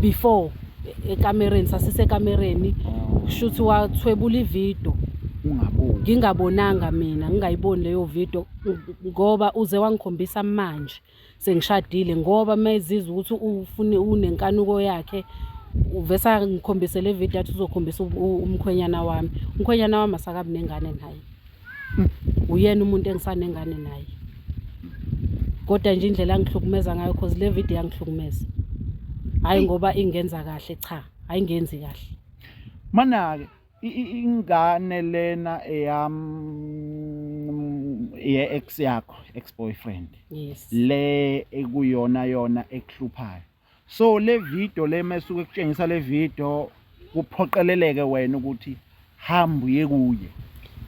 before ekamereni sasisekamereni shuthi wathwebula ivideo ngingabonanga mina ngingayiboni leyo video ngoba uze wangikhombisa manje sengishadile ngoba mayizizwa ukuthi ufune unenkanuko yakhe uvesa ngikhombise le video athi uzokhombisa umkhwenyana wami asakabi nengane naye uyena umuntu engisanengane naye kodwa nje indlela angihlukumeza ngayo cause le video yangihlukumeza hayi ngoba ingenza kahle cha ayingenzi kahle mana-ke ingane lena ex yakho ex-boyfriend yes le ekuyona yona ekuhluphayo so le video le mesuke kutshengisa le video kuphoqeleleke wena ukuthi hamba uye kuye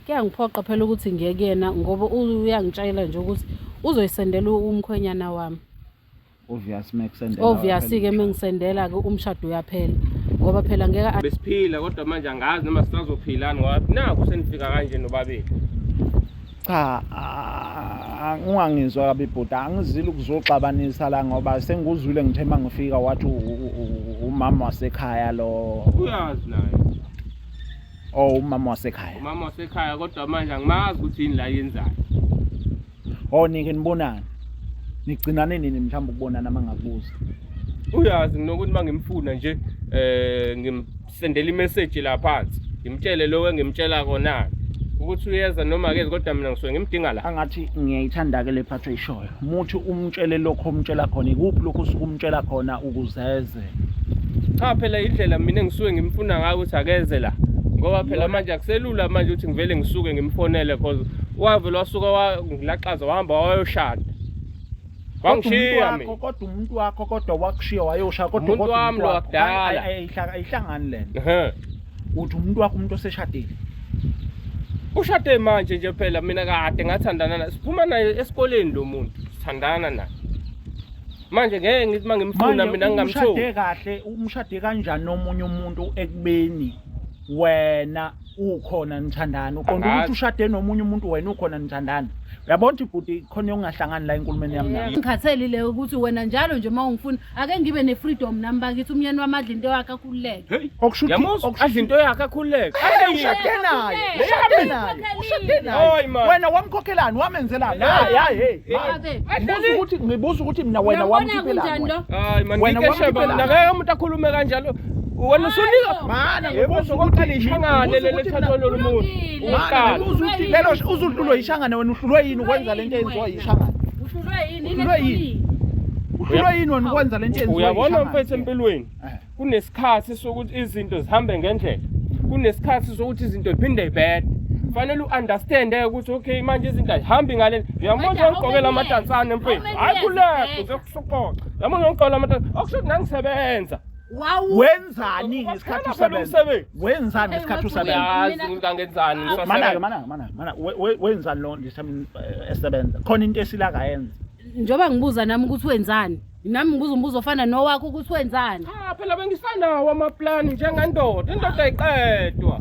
kuyangiphoqa phela ukuthi ngiye kuyena ngoba uyangitshela nje ukuthi uzoyisendela umkhwenyana wami obviously-ke mengisendela ke umshado uyaphela ngoba phela ngeke besiphila kodwa manje angazi noma sisazophilana ngoba nakho senifika kanje nobabili cha ungangizwa kabi bhuti angizile ukuzoxabanisa la ngoba sengikuzwile ngithemba ngifika wathi umama wasekhaya lo uyazi naye umama wasekhaya kodwa manje angimazi ukuthi yini la yenzayo nike nibonana nigcinane nini mhlawumbe ukubonana mangakubuza uyazi nginokuthi mangimfuna nje ngimsendela imessage la phansi ngimtshele lo engimtshela kona ukuthi uyeza noma ke kodwa mina ngisuke ngimdinga la angathi ngiyayithanda ke le phatho eyishoyo muthi umtshele lokho umtshela khona ikuphi lokho usukumtshela khona ukuzeze cha phela indlela mina engisuke ngimfuna ngayo ukuthi akeze la ngoba phela manje akuselula manje ukuthi ngivele ngisuke ngimfonele cause wavela wasuka wangilaqaza wahamba wayoshada wangishiya mina kodwa umuntu wakho kodwa wakushiya wayoshada kodwa umuntu wami lo akudala ayihlangani lena uthi umuntu wakho umuntu oseshadile ushade manje nje phela mina kade ngathandana naye siphuma naye esikoleni lo muntu sithandana naye manje ngeke ngithi mangimfuna mina ngingamthola umshade kahle umshade kanjani nomunye umuntu ekubeni wena ukhona nithandana uqonda ukuthi ushade nomunye umuntu wena ukhona nithandana uyabona ukuthi bhuti khona ungahlangani la enkulumeni yami nami ngikhatheli le ukuthi wena njalo nje mawungifuna ake ngibe ne-freedom nami bakithi umyeni wami adla into yakhe akhululeke adla into yakhe akhululeke ushade naye wena wamkhokhelani wamenzelani ngibuza ukuthi mina wena wamkhiphelani hayi man ngikesheba mina ngeke umuntu akhulume kanjalo wena usunika mana ngibuza ukuthi lishangane lethatho lomuntu uqala lelo uzuhlulwe yishangane wena uhlulwe yini ukwenza lento eyenziwa yishangane uhlulwe yini wena ukwenza lento eyenziwa uyabona mfethu empilweni kunesikhathi sokuthi izinto zihambe ngendlela kunesikhathi sokuthi izinto ziphinde zibhede fanele uunderstand ukuthi okay manje izinto azihambi ngale uyamona ngigqokela amadansana mfethu hayi kuleke uzokusokoqa yamona ngigqokela amadansana akusho nangisebenza wenzani ngesikhathi usebenza wenzani ngesikhathi usebenza ngangenzani mana wenzani lo ngisamini esebenza khona into esila kayenza njoba ngibuza nami ukuthi wenzani nami ngibuza umbuzo ofana nowakho ukuthi wenzani phela bengisanawo amaplani njengendoda indoda ayiqedwa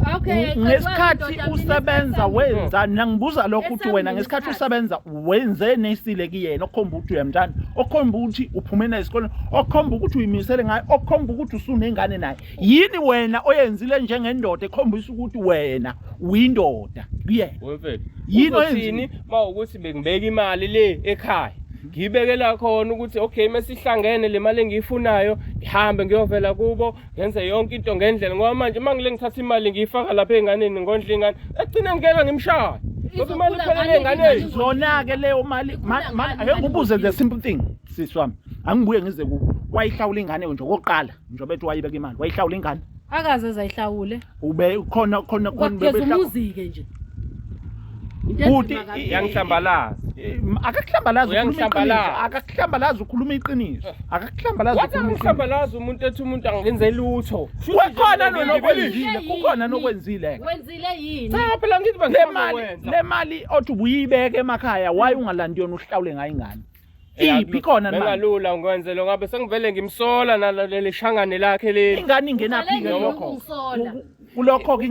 ngesikhathi usebenza wenzani nangibuza lokho ukuthi wena ngesikhathi usebenza wenze nesile kuyena okhomba ukuthi uyamthanda okhomba ukuthi uphumene esikoleni okhomba ukuthi uyimisele ngaye okhomba ukuthi usunengane naye yini wena oyenzile njengendoda ekhombisa ukuthi wena uyindoda kuyena wemfethu yini oyenzini mawukuthi bengibeka imali le ekhaya ngibekela khona ukuthi okay masihlangene le mali engiyifunayo ngihambe ngiyovela kubo ngenze yonke into ngendlela ngoba manje mangile ngithatha imali ngiyifaka lapha enganeni ngondla ingane egcina ngikela ngimshaya ngoba imali iphelele enganeni zona ke leyo mali ake ngibuze the simple thing sisi wami angibuye ngize ku wayihlawula ingane nje okoqala njengoba ethi wayibeka imali wayihlawula ingane akaze ezayihlawule ube khona umuzike nje Buti yangihlambalaza akakuhlambalaza ukhuluma iqiniso akakuhlambalaza umuntu ethi umuntu angenze lutho kukhona nokwenzile wenzile yini cha phela ngithi le mali othi ubuyibeka emakhaya waye ungalandi yona uhlawule ngayo ingane iphi khona bengalula ngwenze lo ngabe sengivele ngimsola naleli shangane lakhe leli ingane ingenaphi ke lokho kulokho ke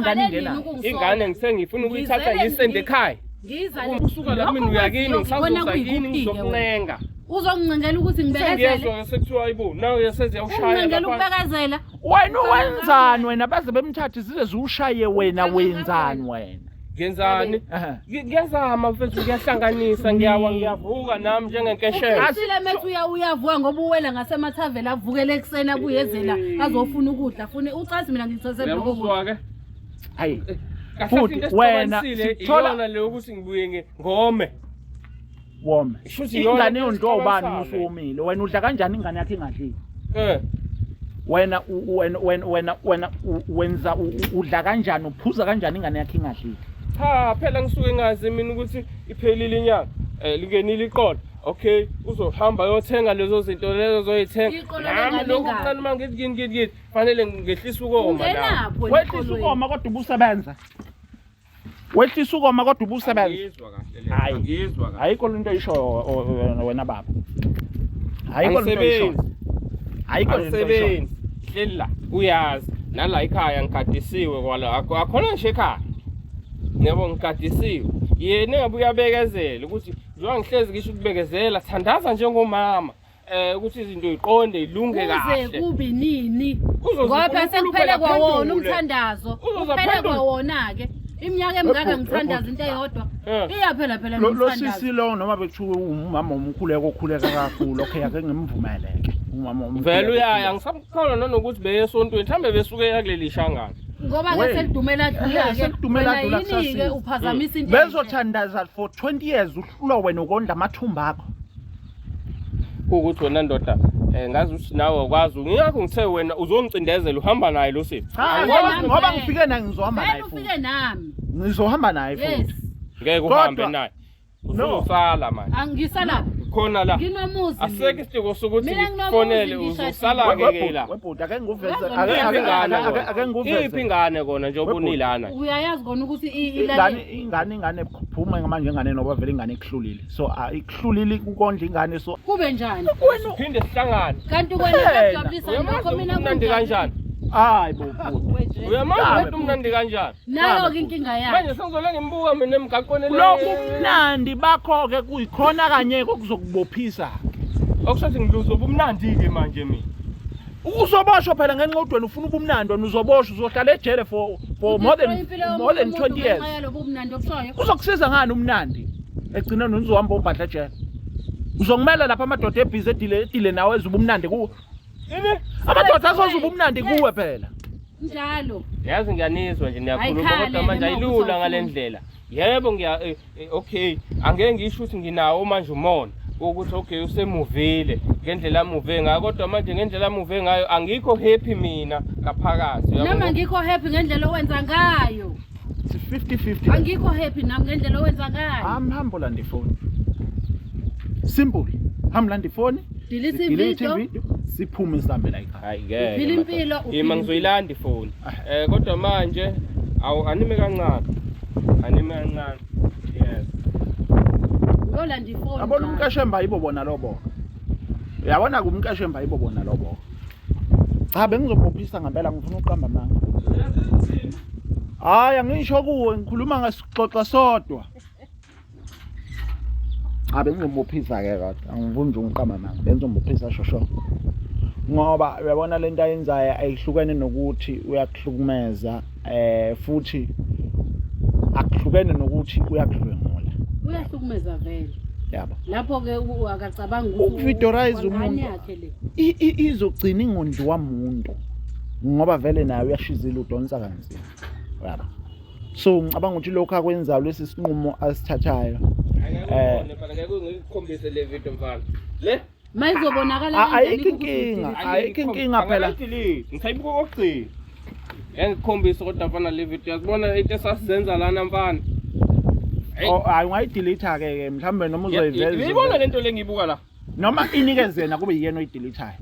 ingane ngisengifuna ukuyithatha ngiyisende ekhaya ngiza usuka la mina uyakini ngisazozakini ngizokunenga Uzongincengela ukuthi ngibekezele. Sengiyezwa sekuthiwa ayibo nawe yaseziyawushaya Ungicengela ukubekezela. Wena wenzani wena baze bemthathe zize ziwushaye wena wenzani wena? Ngenzani? Ngiyazama mfethu ngiyahlanganisa ngiyavuka nami njengenkeshelo. Asile methu uyavuka ngoba uwela ngasemathavela avukele ekseni abuyezela azofuna ukudla fune ucathi mina ngithosele Uyakuzwa ke? Hayi. Futhi wena sithola le ukuthi ngibuye ngome. Wome. Shuthi Ingane yonto ubani usomile. Wena udla kanjani ingane yakhe ingadlile? Wena wenza udla kanjani uphuza kanjani ingane yakhe ingadlile? Cha phela ngisuke ngazi mina ukuthi iphelile inyanga. Lingenile iqolo. Okay, uzohamba yothenga lezo zinto lezo zoyithenga. Nami lokho kuncane mangithi fanele ngehlisa ukoma la. Wehlisa ukoma kodwa ubusebenza. Wehlisa ukoma kodwa ubusebenza. Ngizwa kahle le. Hayi ngizwa kahle. Ayikho into eyisho wena baba. Ayikho into eyisho. Ayikho into eyisho. Hleli la uyazi nala ekhaya ngigadisiwe kwala akhona nje ekhaya. Yebo ngigadisiwe. Yena engabe uyabekezela ukuthi njengoba ngihlezi ngisho ukubekezela thandaza njengomama ukuthi izinto iqonde ilunge kahle. Kuze kube nini? Ngoba sekuphele kwawona umthandazo. Kuphele kwawona ke. Iminyaka emingaka ngithandaza into eyodwa. Iyaphela phela umthandazo. Lo sisi lo noma bethiwe umama omkhuleko okhuleka kakhulu okay ake ngimvumeleke. Umama omkhulu. Vele uyaya ngisamkhola nanokuthi beye esontweni mhlambe besuke yakuleli shangana. Ngoba ke sekudumela dlula ke uphazamisa into bezothandaza for 20 years uhlulwa wena ukondla amathumba akho ukuthi wena ndoda ngazi ukuthi nawe ukwazi ngiyakho ngithe wena uzongicindezela uhamba naye lo sithi ngoba ngifike naye ngizohamba naye futhi ufike nami ngizohamba naye futhi ngeke uhambe naye uzosala manje angisala khona la nginomuzi aseke isidingo sokuthi ufonele uzosala ke la webhuda ake ngiveze ake ngiveze iphi ingane kona nje obunilana uyayazi kona ukuthi ingane phuma manje ingane noba vele ingane ekuhlulile so ikuhlulile ukondla ingane so kube njani wena uphinde sihlangane kanti wena ujabulisa lokho mina kumnandi kanjani hayi bo uyamanga ukuthi umnandi kanjani nayo inkinga yakhe manje sengizola ngimbuka mina emgaqweni le lokumnandi bakho ke kuyikhona kanye okuzokubophisa okusathi ngiluzo ubumnandi ke manje mina uzoboshwa phela ngenxa udweni ufuna ubumnandi wena uzoboshwa uzohlala ejele for more than 20 years uzokusiza ngani umnandi egcineni uzohamba ubhadla ejele uzongimela lapha amadoda ebhizi edile nawe ezubumnandi kuwe amadoda azozuba umnandi kuwe phela njalo yazi ngiyanizwa nje niyakhuluma kodwa manje ayilula ngalendlela yebo okay angeke ngisho ukuthi nginawo manje umona ukuthi okay usemuvile ngendlela amuve ngayo kodwa manje ngendlela amuve ngayo angikho happy mina ngaphakathi noma ngikho happy ngendlela owenza ngayo 50-50 angikho happy nami ngendlela owenza ngayo hamba la ndifoni simple hamba la ndifoni delete video siphume sihambe la ekhaya hayi ngeke phila impilo ima ngizoyilanda ifoni kodwa manje anime kancane yes yolanda ifoni yabona umkashemba yibo bona lobo uyabona kumkashemba yibo bona lobo cha bengizobophisa ngempela ngifuna uqamba manga hayi angisho kuwe ngikhuluma ngasixoxa sodwa bengizobophisa ke kodwa angivuni nje ungiqamba manga bengizobophisa shosho ngoba uyabona lento ayenzayo ayihlukene nokuthi uyakuhlukumeza futhi akuhlukene nokuthi uyakudlwengula uyahlukumeza vele yabo lapho ke akacabanga ukuthi ukvidorize umuntu izogcina ingondi wamuntu ngoba vele naye uyashizila udonsa kanzima yabo so ngicabanga ukuthi lokho akwenzayo lesi sinqumo asithathayo ngeke ngikukhombise le video mfana le mayizobonakala ayikho inkinga phela ngisayibuka kokugcina ngikhombisa kodwa mfana le video yakubona into esasizenza lana mfana hayi ungayidelete ke mhlambe noma uzoyiveza uyibona lento le ngiyibuka la noma inikezena kube yiyena oyideletayo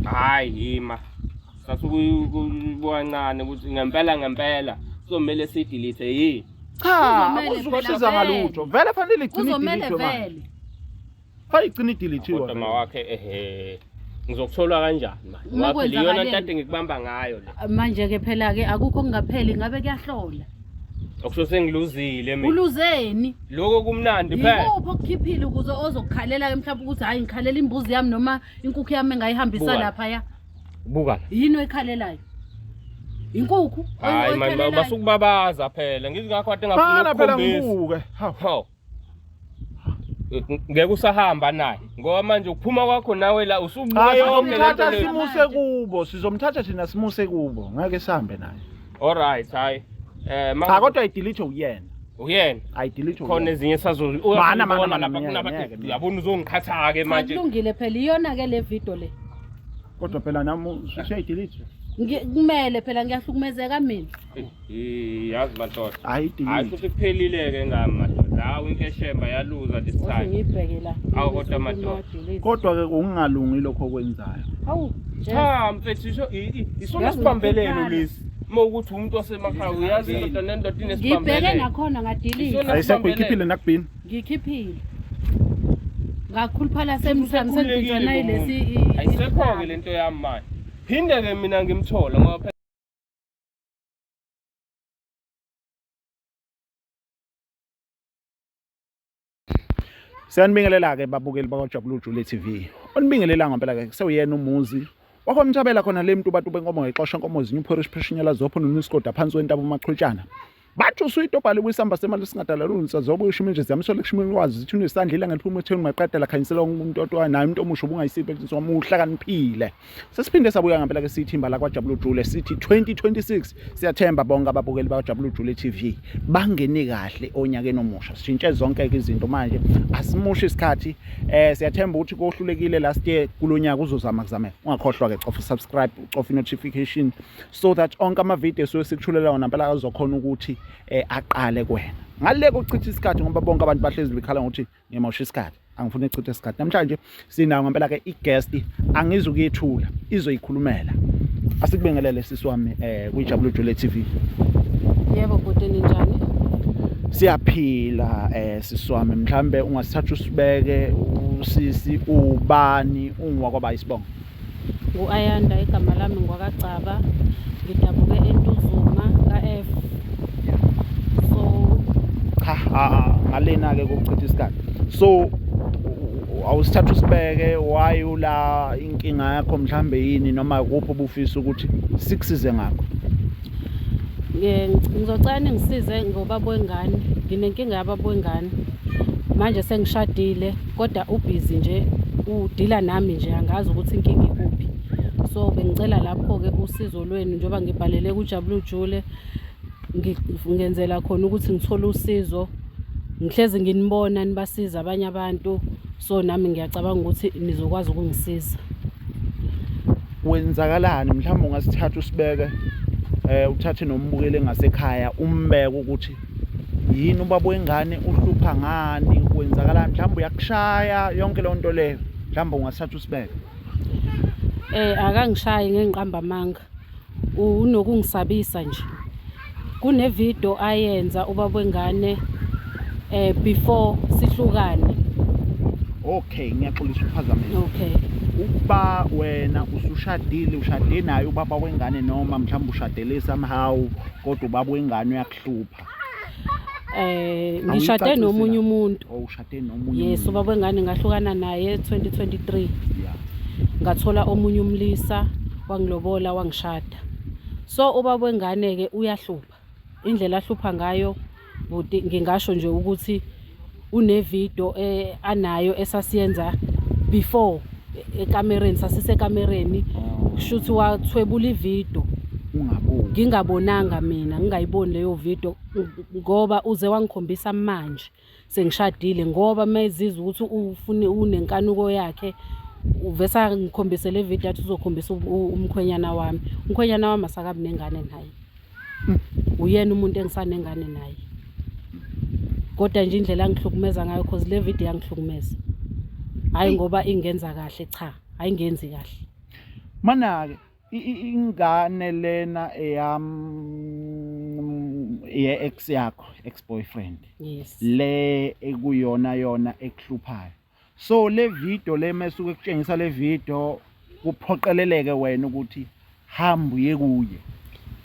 hayi yima sathi kubukancane ukuthi ngempela kuzomela sidelete yini cha uzokusiza ngalutho vele fanele igcine idelete manje fanele igcine idelete kodwa mawakhe ngizokuthola kanjani manje ngoba phela iyona ntate ngikubamba ngayo la manje ke phela ke akukho kungapheli ngabe kuyahlola Okusho sengiluzile mina. Uluzeni? Lokho kumnandi phela. Yikuphi okukhiphile ukuze ozokukhalela mhlawumbe ukuthi hayi ngikhalela imbuzi yami noma inkukhu yami engayihambisa lapha ya. Buka. Yini oyikhalelayo? Inkukhu? Hayi manje basukubabaza phela. Ngithi ngakho kade ngafuna phela ngibuke. Hawu. Ngeke usahamba naye ngoba manje ukuphuma kwakho nawe la usubuka yonke lento le. Simuse kubo, sizomthatha thina simuse kubo. Ngeke sihambe naye. Alright, hayi. Cha kodwa ayidelete uyena. Uyena. Ayidelete uyena. Khona ezinye sazo. Yabona uzongiqhatha ke manje. Kulungile phela iyona ke le video le. Kodwa phela nami usuyayidelete. Kumele phela ngiyahlukumezeka mina. Yazi madoda. Hayi futhi kuphelile ke ngami madoda. Hawu inkeshemba yaluza this time. Ngibheke la. Awu kodwa madoda. Kodwa ke kungalungi lokho okwenzayo. Hawu. Cha mfethu isona sibambelelo lesi. Ukuthi umuntu wasemakhaya uyazi indoda nendoda inesibambelelo. Ngibheke nakhona ngadilika. Ayisekho ikhiphile nakubini. Ngikhiphile. Ngakhuluphala semsamo sengijana yilesi. Ayisekho ke lento yami manje. Phinde ke mina ngimthola ngoba Siyanibingelela ke babukeli bakwaJabulile Jule TV. Onibingelela ngempela ke sewuyena umuzi. Wakwamthabela khona le muntu bathu benkomo ngexosha inkomo zinyu Porish Pashinyela zopho noNiskoda phansi wentaba uMaqhutshana. Bathi usuyitobhale kwisamba semali singadalulunisa zobe ushiminje ziyamsola kushimini kwazi zithi unesandla ngephuma etheni maqedela khanyisela umuntu otwa naye umuntu omusha ubungayisiphi somuhla kaniphile. Sesiphinde sabuya ngempela ke sithimba la kwaJabulile Jule sithi 2026 siyathemba bonke ababukeli bakwaJabulile Jule TV bangene kahle onyakeni omusha. Sishintshe zonke ke izinto manje asimushe isikhathi siyathemba ukuthi kohlulekile last year kulonyaka uzozama kuzame. Ungakhohlwa ke cofa subscribe cofa notification so that onke ama video sikuchulela wona phela azokhona ukuthi aqale kuwena ngale kochitha isikhathi ngoba bonke abantu bahlezi bekhala ngokuthi ngiyamosha isikhathi angifuni ukuchitha isikhathi namhlanje sinayo ngempela ke i-guest angizukuyethula izoyikhulumela asikubingelele sisi wami kwiJabulile Jule TV. Yebo bhuti ninjani? Siyaphila sisi wami mhlambe ungasithatha usibeke usisi ubani ungwakwa isibongo. Ayanda igama lami ngwakagcaba ngidabuke entuzuma ka-F. Ngalena ke kokuchitha isikhathi so awusithatha usibeke why ula inkinga yakho mhlambe yini noma kuphi obufisa ukuthi sikusize ngakho. Ngizocela ningisize ngobaba wengane nginenkinga yababa wengane manje sengishadile kodwa ubusy nje udila nami nje angazi ukuthi inkinga ikuphi so bengicela lapho ke usizo lwenu njoba ngibhalele kuJabulile Jule ngenzela khona ukuthi ngithole usizo ngihlezi nginibona nibasiza abanye abantu so nami ngiyacabanga ukuthi nizokwazi ukungisiza. Wenzakalani mhlawumbe ungasithatha usibeke uthathe nombukele ngasekhaya umbeke ukuthi yini ubaba wengane uhlupha ngani wenzakalani mhlawumbe uyakushaya yonke le nto leyo mhlawumbe ungasithatha usibeke. Akangishayi ngengiqamba amanga unokungisabisa nje. Kune video ayenza ubaba wengane before sihlukane. Okay ngiyaxolisa uphazamisa. Okay. Ukuba wena usushadile ushade naye ubaba wengane noma mhlawumbe ushadele somehow kodwa ubaba wengane uyakuhlupha. Ngishade nomunye umuntu. Ushade nomunye. Yes ubaba wengane ngahlukana naye 2023. Yeah. Ngathola omunye umlisa wangilobola wangishada. So ubaba wengane ke uyahlupha. Indlela ahlupha ngayo buti ngingasho nje ukuthi une video anayo esasiyenza before ekamereni sasisekamereni shoot wathwebula ivideo ngingabonanga mina ngingayiboni leyo video ngoba uze wangikhombisa manje sengishadile ngoba mezizwe ukuthi ufune unenkanuko yakhe uvesa ngikhombise le video athi uzokhombisa umkhwenyana wami asakabi nengane naye uyena umuntu engisanengane naye kodwa nje indlela angihlukumeza ngayo because le video yangihlukumeza hayi ngoba ingenza kahle cha ayingenzi kahle mana ke ingane lena ex yakho ex boyfriend yes le ekuyona yona ekuhluphayo so le video le mesuke kutshengisa le video kuphoqeleleke wena ukuthi hamba uye kuye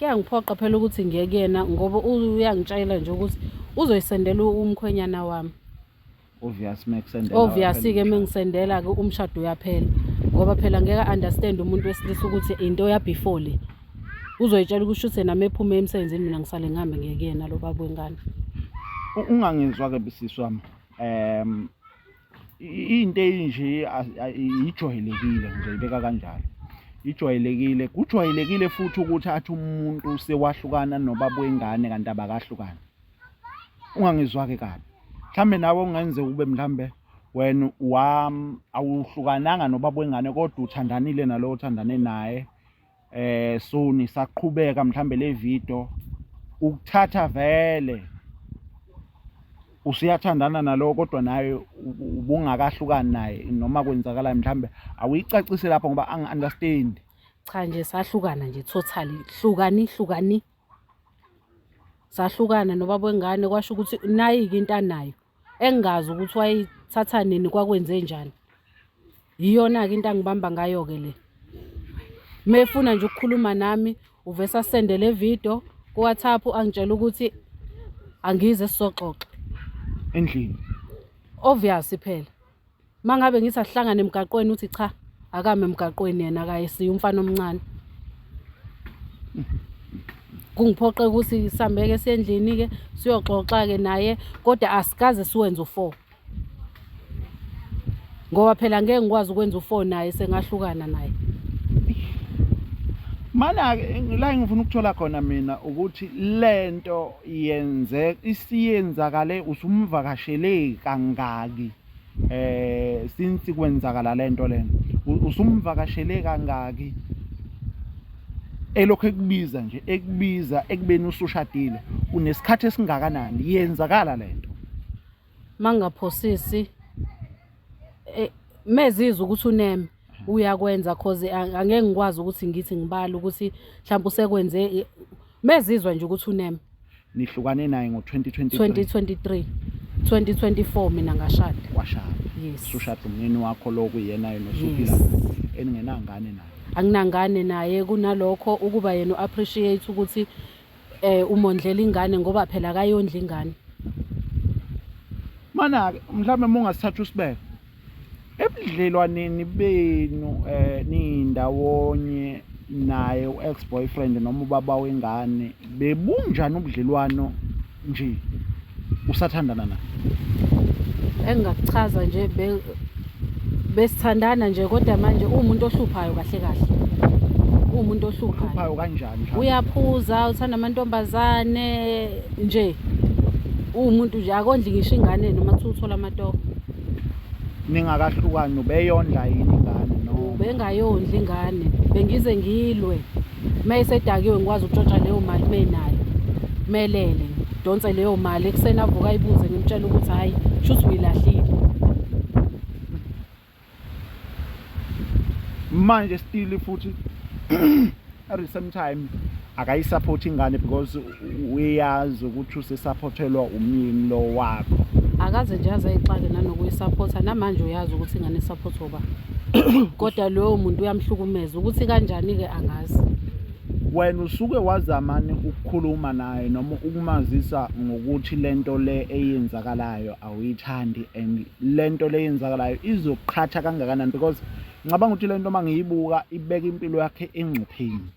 Kuyangiphoqa phela ukuthi ngiye kuyena ngoba uyangitshela nje ukuthi uzoyisendela umkhwenyana wami. Obviously-ke mengisendela-ke umshado uyaphela. Ngoba phela ngeke understand umuntu wesilisa ukuthi into yabefore le. Uzoyitshela ukuthi shuthe nami ephume emsebenzini mina ngisale ngihambe ngiye kuyena lo baba wengane. Ungangizwa-ke bisisi wami. Into enje ijwayelekile ngizoyibeka kanjalo. Ijwayelekile, kujwayelekile futhi ukuthi athi umuntu sewahlukana nobaba wengane kanti abakahlukana. Ungangizwa-ke kabi. Mhlambe nawe ungenzeka ube mhlambe wena awuhlukananga nobaba wengane kodwa uthandanile nalowo othandane naye. So nisaqhubeka mhlambe le video ukuthatha vele usiyathandana nalowo kodwa naye ubungakahlukani naye noma kwenzakala mhlambe awuyicacise lapho ngoba angi-understand. Cha nje sahlukana nje totally hlukani. Sahlukana nobaba wengane kwasho ukuthi nayi-ke into anayo engazi ukuthi wayithatha nini kwakwenze njani. Iyona-ke into angibamba ngayo-ke le. Mefuna nje ukukhuluma nami uvesa sende le video ku WhatsApp angitshela ukuthi angize sizoxoxa endlini. Obviously phela. Mangabe ngithi asihlangane emgaqweni uthi cha akame emgaqweni yena akayisiya umfana omncane. Kungiphoqe ukuthi sihambeke sendlini ke siyoxoxa ke naye kodwa asikaze siwenze u4. Ngoba phela ngeke ngikwazi ukwenza u4 naye sengahlukana naye. Mana la ngifuna ukuthola khona mina ukuthi lento isiyenzakale usumvakashele kangaki since kwenzakala lento lena usumvakashele kangaki elokho ekubiza nje ekubeni usushadile unesikhathi esingakanani yenzakala lento mangaphosisi mezizwe ukuthi uneme uyakwenza cause angeke ngikwazi ukuthi ngithi ngibala ukuthi mhlawumbe usekwenze mezizwa nje ukuthi uneme. Nihlukane naye ngo-2023 2024 mina ngashada. Washada. Yes. Usushada umnini wakho lo kuyena yena osuphila eningenangane naye. Anginangane naye kunalokho ukuba yena appreciate ukuthi umondlela ingane ngoba phela akayondla ingane. Mana mhlawumbe mungasithatha usibeke ebudlelwaneni benu nindawonye naye u-ex-boyfriend noma ubaba wengane bebunjani ubudlelwano nje usathandana naye? Engingakuchaza nje besithandana nje kodwa manje umuntu ohluphayo kahle umuntu ohluphayo kanjani uyaphuza uthanda amantombazane nje umuntu nje akondli ngisho ingane noma kuthi uthola amatoho. Ningakahlukani ubeyondla yini ingane no bengayondla ingane bengize ngilwe mayisedakiwe ngikwazi ukutshontsha leyo mali menayo melele donse leyo mali ekuseni avuka ayibuze ngimtshela ukuthi hayi shuthi uyilahlile manje still futhi at the same time akayisupport ingane because uyazi ukuthi usesupportelwa umyeni lo wakho. Akaze nje azayixake nanokuyisupporta namanje uyazi ukuthi ingane isupport oba kodwa lowo muntu uyamhlukumeza ukuthi kanjani ke angazi. Wena usuke wazamani ukukhuluma naye noma ukumazisa ngokuthi lento le eyenzakalayo awuyithandi and lento le eyenzakalayo izoqhatha kangakanani because ngicabanga ukuthi lento mangiyibuka ibeka impilo yakhe engcupheni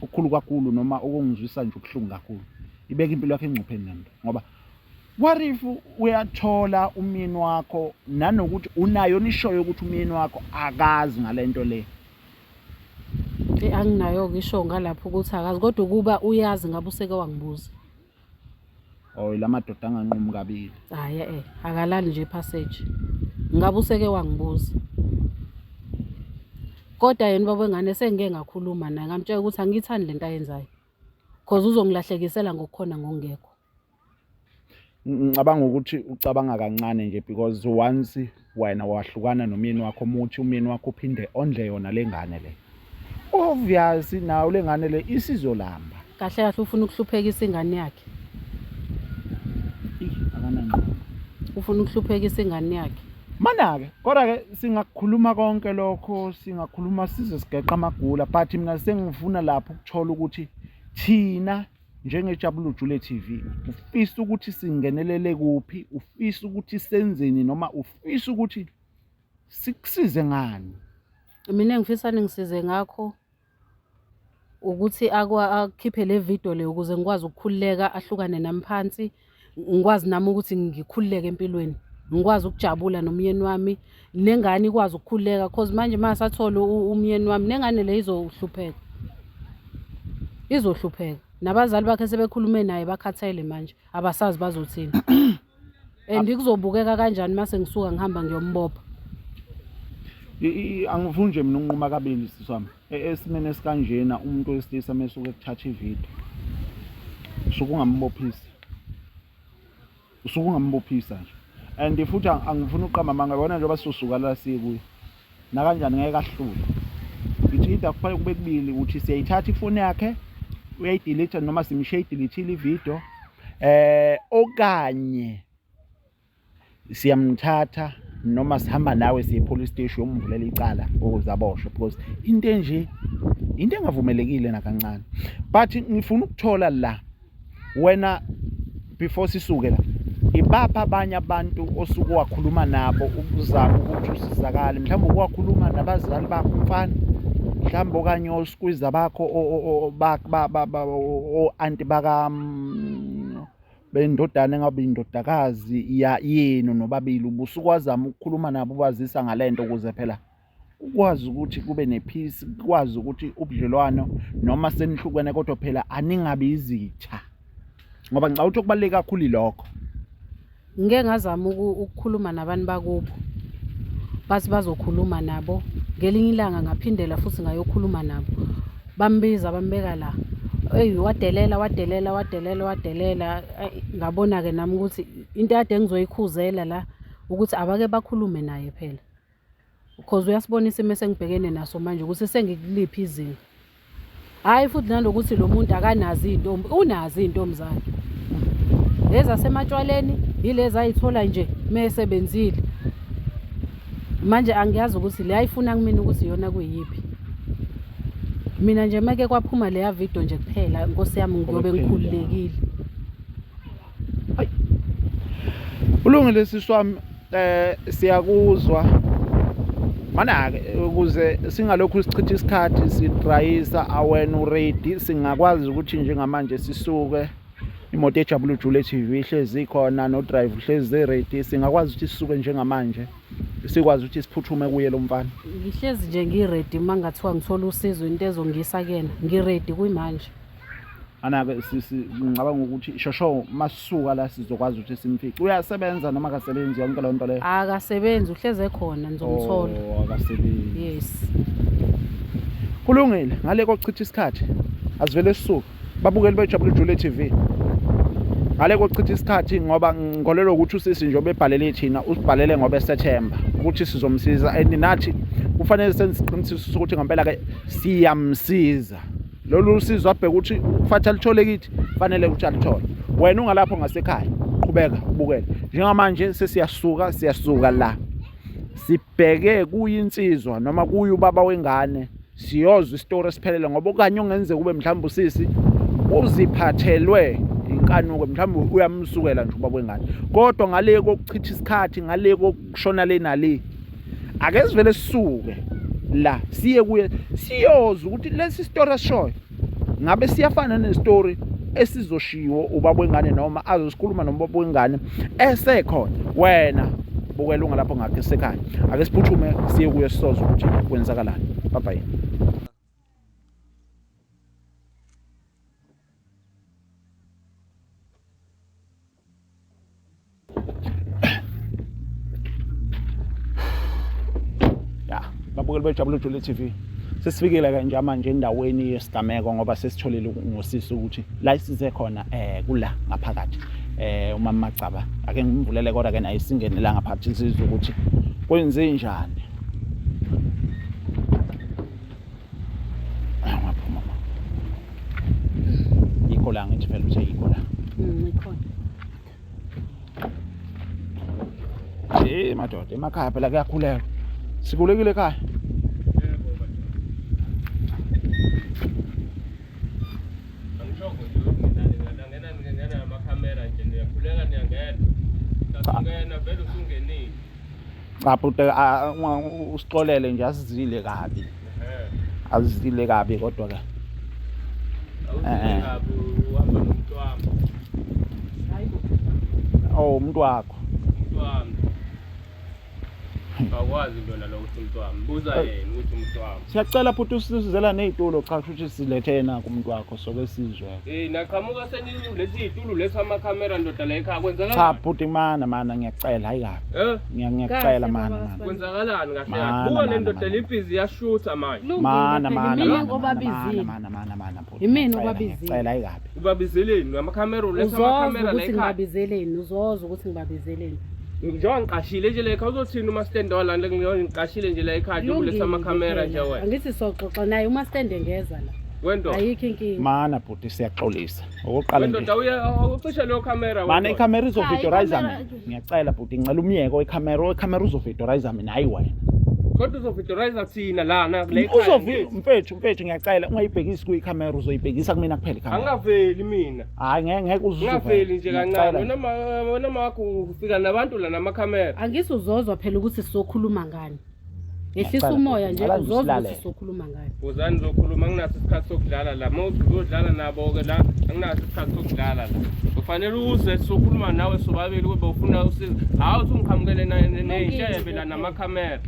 okukhulu kakhulu noma okungizwisa nje ubuhlungu kakhulu ibeka impilo yakhe engcupheni lento ngoba what if uyathola umyeni wakho nanokuthi unayo nishoyo ukuthi umyeni wakho akazi ngalento le? Anginayo ngisho ngalapho ukuthi akazi kodwa kuba uyazi ngabe useke wangibuza. Oh lamadoda anganqumi kabili. Hayi akalali nje passage. Ngabe useke wangibuza. Kodwa yena baba wengane sengeke ngakhuluma naye ngamtshela ukuthi angithandi lento ayenzayo. Because uzongilahlekisela ngokukhona ngongekho. Ngicabanga ukuthi ucabanga kancane nje because once wena wahlukana nomyeni wakho muthi umyeni wakho uphinde ondle yona lengane le. Obviously nawo lengane le isizolamba. Kahle ufuna ukuhluphekisa ingane yakhe. Akanangqondo. Ufuna ukuhluphekisa ingane yakhe. Mana ke kodwa ke singakukhuluma konke lokho singakhuluma size sigeqa amagula but mina sengifuna lapho ukuthola ukuthi thina njengejabulu jule TV ufisa ukuthi singenelele kuphi, ufisa ukuthi senzeni noma ufisa ukuthi sikusize ngani? Mina ngifisa ningisize ngakho ukuthi akhiphe le video le ukuze ngikwazi ukukhululeka ahlukane nami phansi, ngikwazi nami ukuthi ngikhululeke empilweni, ngikwazi ukujabula nomyeni wami nengane ikwazi ukukhululeka because manje masathola umyeni wami nengane le izohlupheka nabazali bakhe sebekhulume naye bakhathele manje abasazi bazothini and kuzobukeka kanjani mase ngisuka ngihamba ngiyombopha. Angifuni nje mina unquma kabili siswami esimene esikanjena umuntu wesilisa mesuke ekuthatha ivideo usuke ungambophisa nje and futhi angifuni uqamba manga yona njengoba sisuka la siye kuyo na kanjani ngeke ahlule ithi kufanele kube kubili ukuthi siyayithatha ifoni yakhe uyayidelete noma simshiye delete ivideo okanye siyamthatha noma sihamba nawe siye police station umvulela icala ukuze aboshwe because into engavumelekile nakancane. But ngifuna ukuthola la wena before sisuke la ibapha abanye abantu osuke wakhuluma nabo ukuzama ukuthi usizakale, mhlawumbe ukwakhuluma nabazali bakho mfana, mhlawumbe okanye osqueeze bakho o anti baka bendodana engabe indodakazi yenu nobabili ubusukwazama ukukhuluma nabo ubazisa ngalento ukuze phela ukwazi ukuthi kube nepeace, ukwazi ukuthi ubudlelwano noma senihlukene kodwa phela aningabi izitha, ngoba ngicabanga ukuthi okubaleka kakhulu lokho. Ngeke ngazama ukukhuluma nabantu bakubo bathi bazokhuluma nabo ngelinye ilanga ngaphindela futhi ngayokhuluma nabo, bambiza bambeka la wadelela ngabona ke nami ukuthi into ade ngizoyikhuzela la ukuthi abake bakhulume naye phela because uyasibonisa mase ngibhekene naso manje ukuthi sengikuliphi izinto. Hayi futhi nalokuthi lo muntu akanazi intombi, unazi intombi zakhe lezi asematshwaleni yilezi ayithola nje mesebenzile. Manje angiyazi ukuthi le ayifuna kumina ukuthi yona kuyipi. Mina nje make kwaphuma leya video nje kuphela Nkosi yami ngiyobe ngikhululekile. Ulungile siswami, siyakuzwa mana ke ukuze singalokhu sichitha isikhathi sidrayisa awena uready singakwazi ukuthi njengamanje sisuke imoto ejabulu jule TV ihlezi khona no drive ihlezi ready, singakwazi ukuthi sisuke njengamanje sikwazi ukuthi siphuthume kuye lo mfana. Ngihlezi nje ngiready mangathiwa ngithola usizo into ezongisa kena ngiready kuyimanje. Ana-ke ngicabanga ukuthi shosho masisuka la sizokwazi ukuthi simfice. Uyasebenza noma akasebenzi yonke le nto leyo? Akasebenzi, uhleze khona nizomthola. Akasebenzi. Yes. Kulungile, ngale kochitha isikhathi asivele sisuka babukeli bejabulu jule TV. Ngale kochitha isikhathi ngoba ngolelo ukuthi usisi njobe ebhalele thina usibhalele ngoba eSeptember ukuthi sizomsiza and nathi kufanele senziqinisise ukuthi ngempela ke siyamsiza. Lolu usizo abheka ukuthi ufatha lithole kithi fanele ukuthi alithole. Wena ungalapho ngasekhaya qhubeka ubukele. Njengamanje siyasuka la. Sibheke kuyinsizwa noma kuyu baba wengane. Siyozwa istory esiphelele ngoba okanye ungenzeka kube mhlawumbe usisi uziphathelwe inkanuko mhlawumbe uyamsukela nje ubaba wengane. Kodwa ngale kokuchitha isikhathi ngale kokushona le nale ake sivele sisuke la siye kuye siyozwa ukuthi lesi story asishoyo ngabe siyafana nestory esizoshiwo ubaba wengane noma azosikhuluma nombaba wengane esekhona. Wena bukela ungalapho ngakhe esekhaya ake siphuthume siye kuye sisozwa ukuthi kwenzakalani. Bye bye. Babukeli bejabulu jule TV sesifikile ke nje manje endaweni yesigameko ngoba sesitholile ngosisi ukuthi la isize khona kula ngaphakathi umama Macaba ake ngimvulele kodwa ke naye singene la ngaphakathi sizwe ukuthi kwenze njani. Ngaphuma yikho la ngithi phela ukuthi yikho la ikhona madoda emakhaya phela kuyakhuleka sikhulekile ekhaya. Cha bhuti usixolele nje asizile kabi. Azizile kabi kodwa ke. Awuzingabi uhamba nomuntu wami. Oh umuntu wakho. Umuntu wami. Akwazi lona lo ukuthi umuntu wami. Buza yena ukuthi umuntu wami. Siyacela futhi usizela nezitulo cha ukuthi silethe na kumuntu wakho soke sizwe. Naqhamuka lezi zitulo lesi amakhamera ndoda la ekhaya kwenzakala. Cha bhuti mana ngiyacela hayi kabi. Ngiyacela mana. Kwenzakalani kahle? Buka le ndoda libhizi yashutha manje. Mana bhuti. Yimini obabizile. Ngiyacela hayi kabi. Ubabizeleni ngamakhamera lesi amakhamera la ekhaya. Ngibabizeleni uzoza ukuthi ngibabizeleni. Njengoba ngiqashile nje la ekhaya uzothini uma stand wala ngiqashile nje la ekhaya kulesa amakhamera nje wena. Angithi soxoxa naye uma stand engeza la. Wento. Ayikho inkinga. Mana bhuti siyaxolisa. Okoqala nje. Wento ucishe lo camera. Mana ikhamera izovidorize mina. Ngiyacela bhuti ngicela umyeko ikhamera uzovidorize mina hayi wena. Kodwa uzovidorize thina lana la ekhaya. Mfethu ngiyacela ungayibhekisi kuyikhamera uzoyibhekisa kumina kuphela ikhamera. Angaveli mina. Hayi ngeke uzuzwe. Ngaveli nje kancane. Wena makho ufika nabantu la namakhamera. Angisi uzozwa phela ukuthi sizokhuluma ngani. Ehlisa umoya nje uzozwa ukuthi sizokhuluma ngani. Uzani zokhuluma anginaso isikhathi sokudlala la. Mawuthi uzodlala nabo ke la anginaso isikhathi sokudlala la. Kufanele uze sokhuluma nawe sobabili kube ufuna usizo. Hawu uthi ungikhamukele ney'tshebe la namakhamera.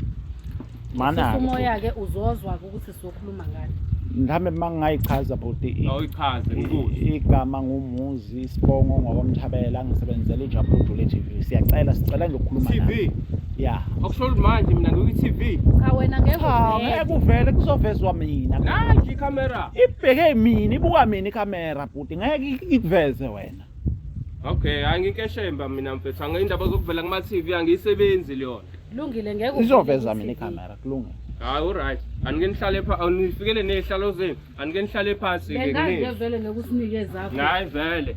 Mana umoya ke uzozwa ukuthi sizokhuluma ngani. Ngihamba mangayichaza bhuti. Awuyichaze ngikuthi. Igama ngumuzi isibongo ngokomthabela ngisebenzela iJabu Jule TV. Siyacela sicela nje ukukhuluma nawe. TV. Yeah. Akusho manje mina ngikuyi TV. Cha wena ngeke uvele kuzovezwa mina. Nanti ikhamera. Ibheke mina ibuka mina ikhamera bhuti ngeke ikuveze wena. Okay, anginkeshemba mina mfethu angindaba zokuvela kuma TV angiyisebenzi leyona. Kulungile ngeke izoveza mina ikhamera kulungile. Hayi alright. Anike nihlale phansi anifikele nezihlalo zenu. Anike nihlale phansi ke ngeke vele ngekusinikeza zakho. Hayi vele.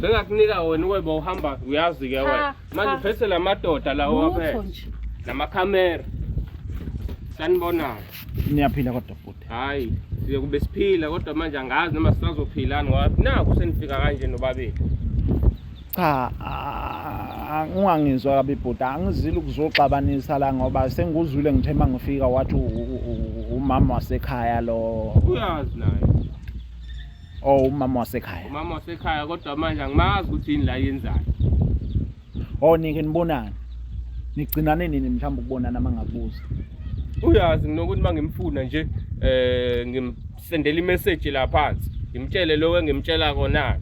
Bengakunika wena weba uhamba uyazi ke wena. Manje phethe la madoda la owaphethe. Namakhamera. Sanibona. Niyaphila kodwa futhi. Hayi, siye kube siphila kodwa manje angazi noma sisazophilana ngoba naku senifika kanje nobabili. Cha, ungangizwa kabi bhuti angizile ukuzoxabanisa la ngoba sengikuzwile ngithemba ngifika wathi umama wasekhaya lo. Uyazi naye. Oh umama wasekhaya. Umama wasekhaya kodwa manje angimazi ukuthi yini la yenzayo. Oh nike nibonani. Nigcinane nini mhlawumbe ukubonana mangakubuza. Uyazi nginokuthi mangimfuna nje ngimsendela imessage la phansi. Ngimtshele lo engimtshela khona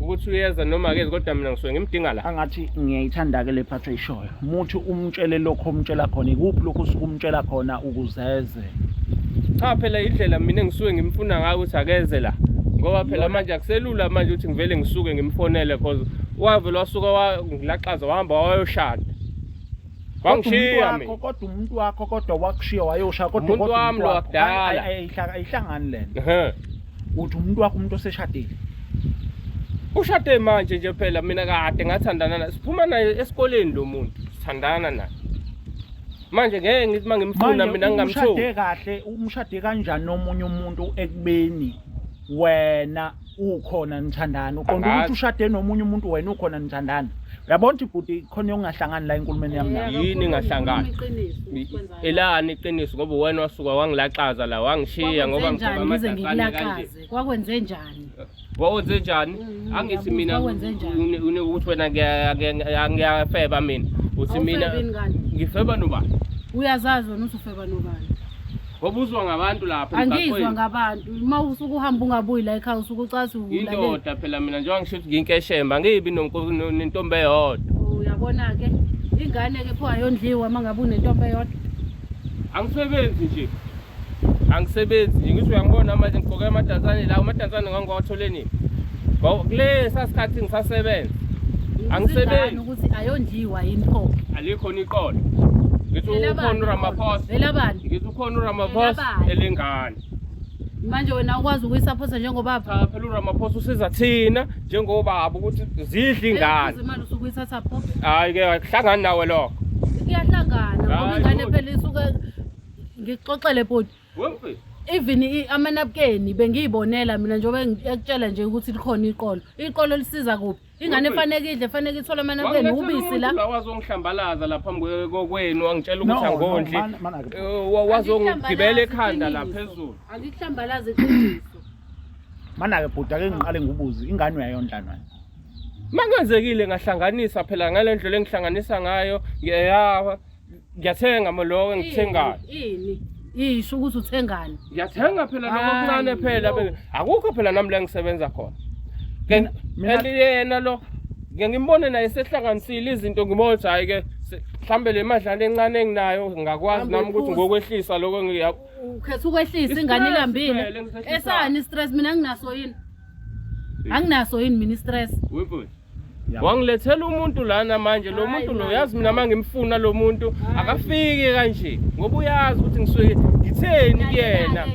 ukuthi uyeza noma akezi kodwa mina ngisuke ngimdinga la. Angathi ngiyayithanda ke le phatho eyishoyo. Umuthi umtshele lokho umtshela khona ikuphi lokho usukumtshela khona ukuzeze. Cha phela indlela mina ngisuke ngimfuna ngayo ukuthi akeze la. Ngoba phela manje akuselula manje ukuthi ngivele ngisuke ngimfonele because wavela wasuka wangilaqaza wahamba wayoshada. Wangishiya mina. Kodwa umuntu wakho kodwa wakushiya wayoshada kodwa umuntu wami lo akudala. Ayihlangani lento. Uthi umuntu wakho umuntu oseshadile. Ushade manje nje phela mina kade ngathandana naye. Siphuma naye esikoleni lo muntu. Sithandana naye. Manje ngeke ngithi mangimfuna mina ngingamthola. Ushade kahle, umshade kanjani nomunye umuntu ekubeni wena ukhona nithandana. Uqonda ukuthi ushade nomunye umuntu wena ukhona nithandana. Uyabona ukuthi bhuti khona yongahlangani la enkulumeni yami nayo. Yini ngahlangana? Elani iqiniso ngoba wena wasuka wangilaqaza la wangishiya ngoba ngicela amadazane kanje. Kwakwenze njani? Wakwenze njani? Angithi mina ukuthi wena ngiyafeba mina. Uthi mina ngifeba nobani? Uyazazi wena uthi ufeba nobani? Wabuzwa ngabantu lapha angizwa ngabantu uma usuke uhamba ungabuyi la ekhaya usuke ucathi ulalela indoda phela mina njengoba ngisho ukuthi nginkeshemba ngibi nentombi eyodwa uyabona ke ingane ke pho ayondliwa mangabe unentombi eyodwa angisebenzi nje ngithi uyangibona manje ngigqoke amadanzane la amadanzane ngangiwathole nini kule sasikhathi ngisasebenza angisebenzi ukuthi ayondliwa yini pho alikho niqolo ngithi ukhona uRamaphosa vela bani ngithi ukhona uRamaphosa elengane manje wena ukwazi ukuyisaphosa njengobaba cha phela uRamaphosa usiza thina njengobaba ukuthi zidle ingane imali usukuyithatha pho hayi ke akuhlangani nawe lokho iyahlangana ngoba ingane phela isuke ngixoxele bodi wemfethu even amanapukeni bengiyibonela mina njengoba ekutshela nje ukuthi likhona iqolo lisiza kuphi ingane efanele ithola amanapukeni ubisi la wazongihlambalaza la phambi kokwenu wangitshela ukuthi angondli wazongibela ekhanda la phezulu angikuhlambalaze iqiniso mana ke bhuti ake ngiqale ngubuzi ingane uyayondla nani Mangenzekile ngahlanganisa phela ngalendlela engihlanganisa ngayo ngiyathenga lo ngithengayo isho ukuthi uthengani ngiyathenga phela lokho kuncane phela akukho phela nami la ngisebenza khona yena lo ngimbone naye sehlanganisile izinto ngimothi hayi ke mhlambe le madlana encane enginayo ngakwazi nami ukuthi ngokwehlisa lokho ukhetha ukwehlisa ingane ilambile esani stress mina anginaso yini mina stress webhuti wangilethela umuntu lana manje lo muntu lo yazi mina mangimfuna lo muntu akafiki kanje ngoba uyazi ukuthi ngisuke ngitheni kuyena